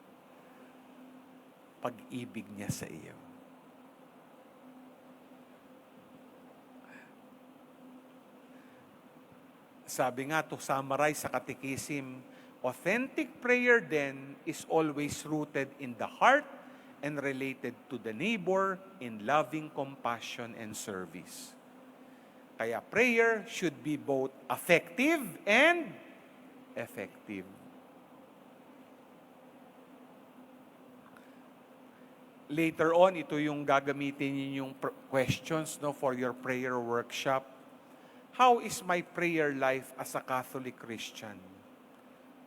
pag-ibig niya sa iyo. Sabi nga, to summarize sa Catechism, authentic prayer then is always rooted in the heart and related to the neighbor in loving compassion and service. Kaya prayer should be both affective and effective. later on, ito yung gagamitin ninyong questions no, for your prayer workshop. How is my prayer life as a Catholic Christian?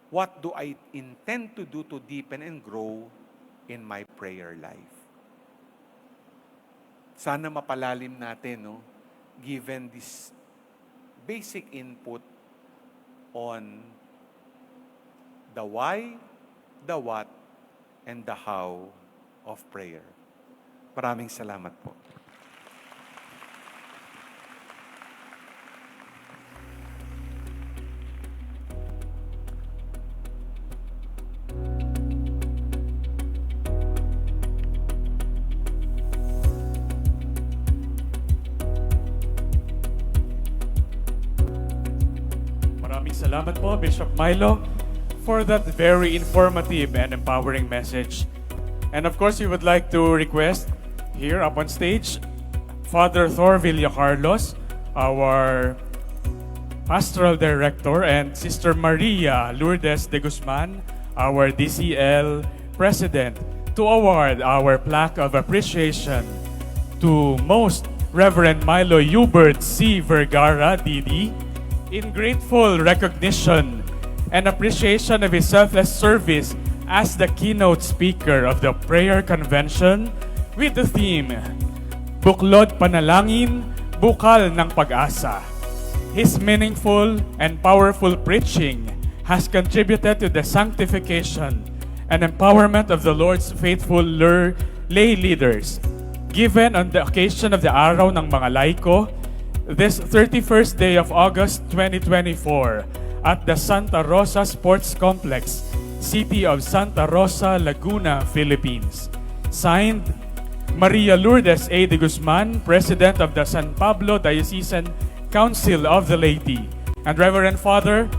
What do I intend to do to deepen and grow in my prayer life? Sana mapalalim natin, no, given this basic input on the why, the what, and the how of prayer. Maraming salamat po. Maraming salamat po, Bishop Milo, for that very informative and empowering message. And of course, we would like to request here up on stage, Father Thor Villacarlos, our Pastoral Director, and Sister Maria Lourdes de Guzman, our DCL President, to award our plaque of appreciation to Most Reverend Milo Hubert C. Vergara, DD, in grateful recognition and appreciation of his selfless service as the keynote speaker of the prayer convention with the theme, Buklod Panalangin, Bukal ng Pag-asa. His meaningful and powerful preaching has contributed to the sanctification and empowerment of the Lord's faithful lay leaders. Given on the occasion of the Araw ng Mga Laiko, this 31st day of August 2024 at the Santa Rosa Sports Complex, City of Santa Rosa, Laguna, Philippines. Signed, Maria Lourdes A. de Guzman, President of the San Pablo Diocesan Council of the Laity, and Reverend Father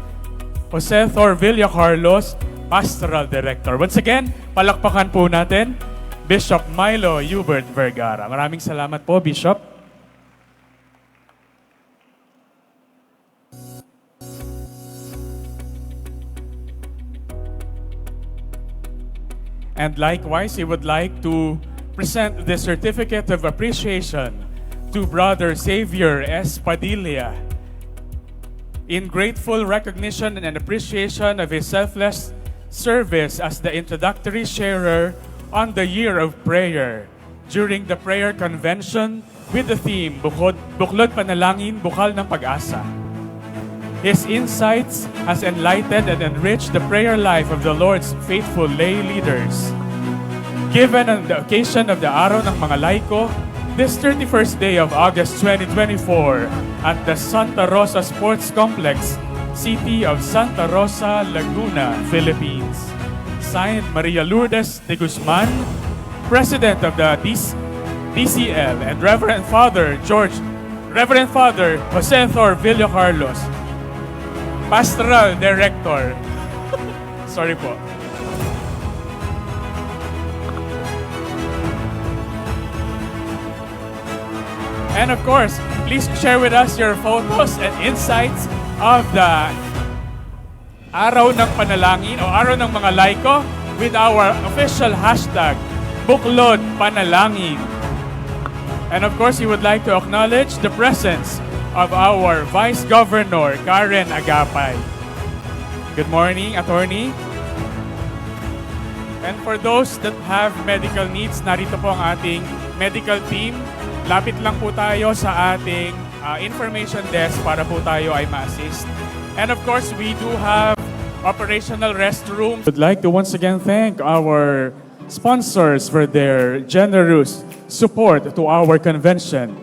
Jose Thor Villacarlos, Pastoral Director. Once again, palakpakan po natin, Bishop Milo Hubert Vergara. Maraming salamat po, Bishop. And likewise, he would like to present the certificate of appreciation to Brother Xavier S. Padilla in grateful recognition and appreciation of his selfless service as the introductory sharer on the Year of Prayer during the prayer convention with the theme, Buklod Panalangin, Bukal ng Pag-asa. His insights has enlightened and enriched the prayer life of the Lord's faithful lay leaders. Given on the occasion of the Araw ng Mga Laiko, this 31st day of August 2024 at the Santa Rosa Sports Complex, City of Santa Rosa, Laguna, Philippines. Signed, Maria Lourdes de Guzman, President of the DCL, and Reverend Father Jose Thor Villacarlos, Pastoral Director. Sorry po. And of course, please share with us your photos and insights of the Araw ng Panalangin o Araw ng Mga Laiko with our official hashtag, Buklod Panalangin. And of course, we would like to acknowledge the presence of our Vice Governor, Karen Agapay. Good morning, Attorney. And for those that have medical needs, narito po ang ating medical team. Lapit lang po tayo sa ating information desk para po tayo ay ma-assist. And of course, we do have operational restrooms. Would like to once again thank our sponsors for their generous support to our convention.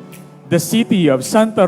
The City of Santa Rosa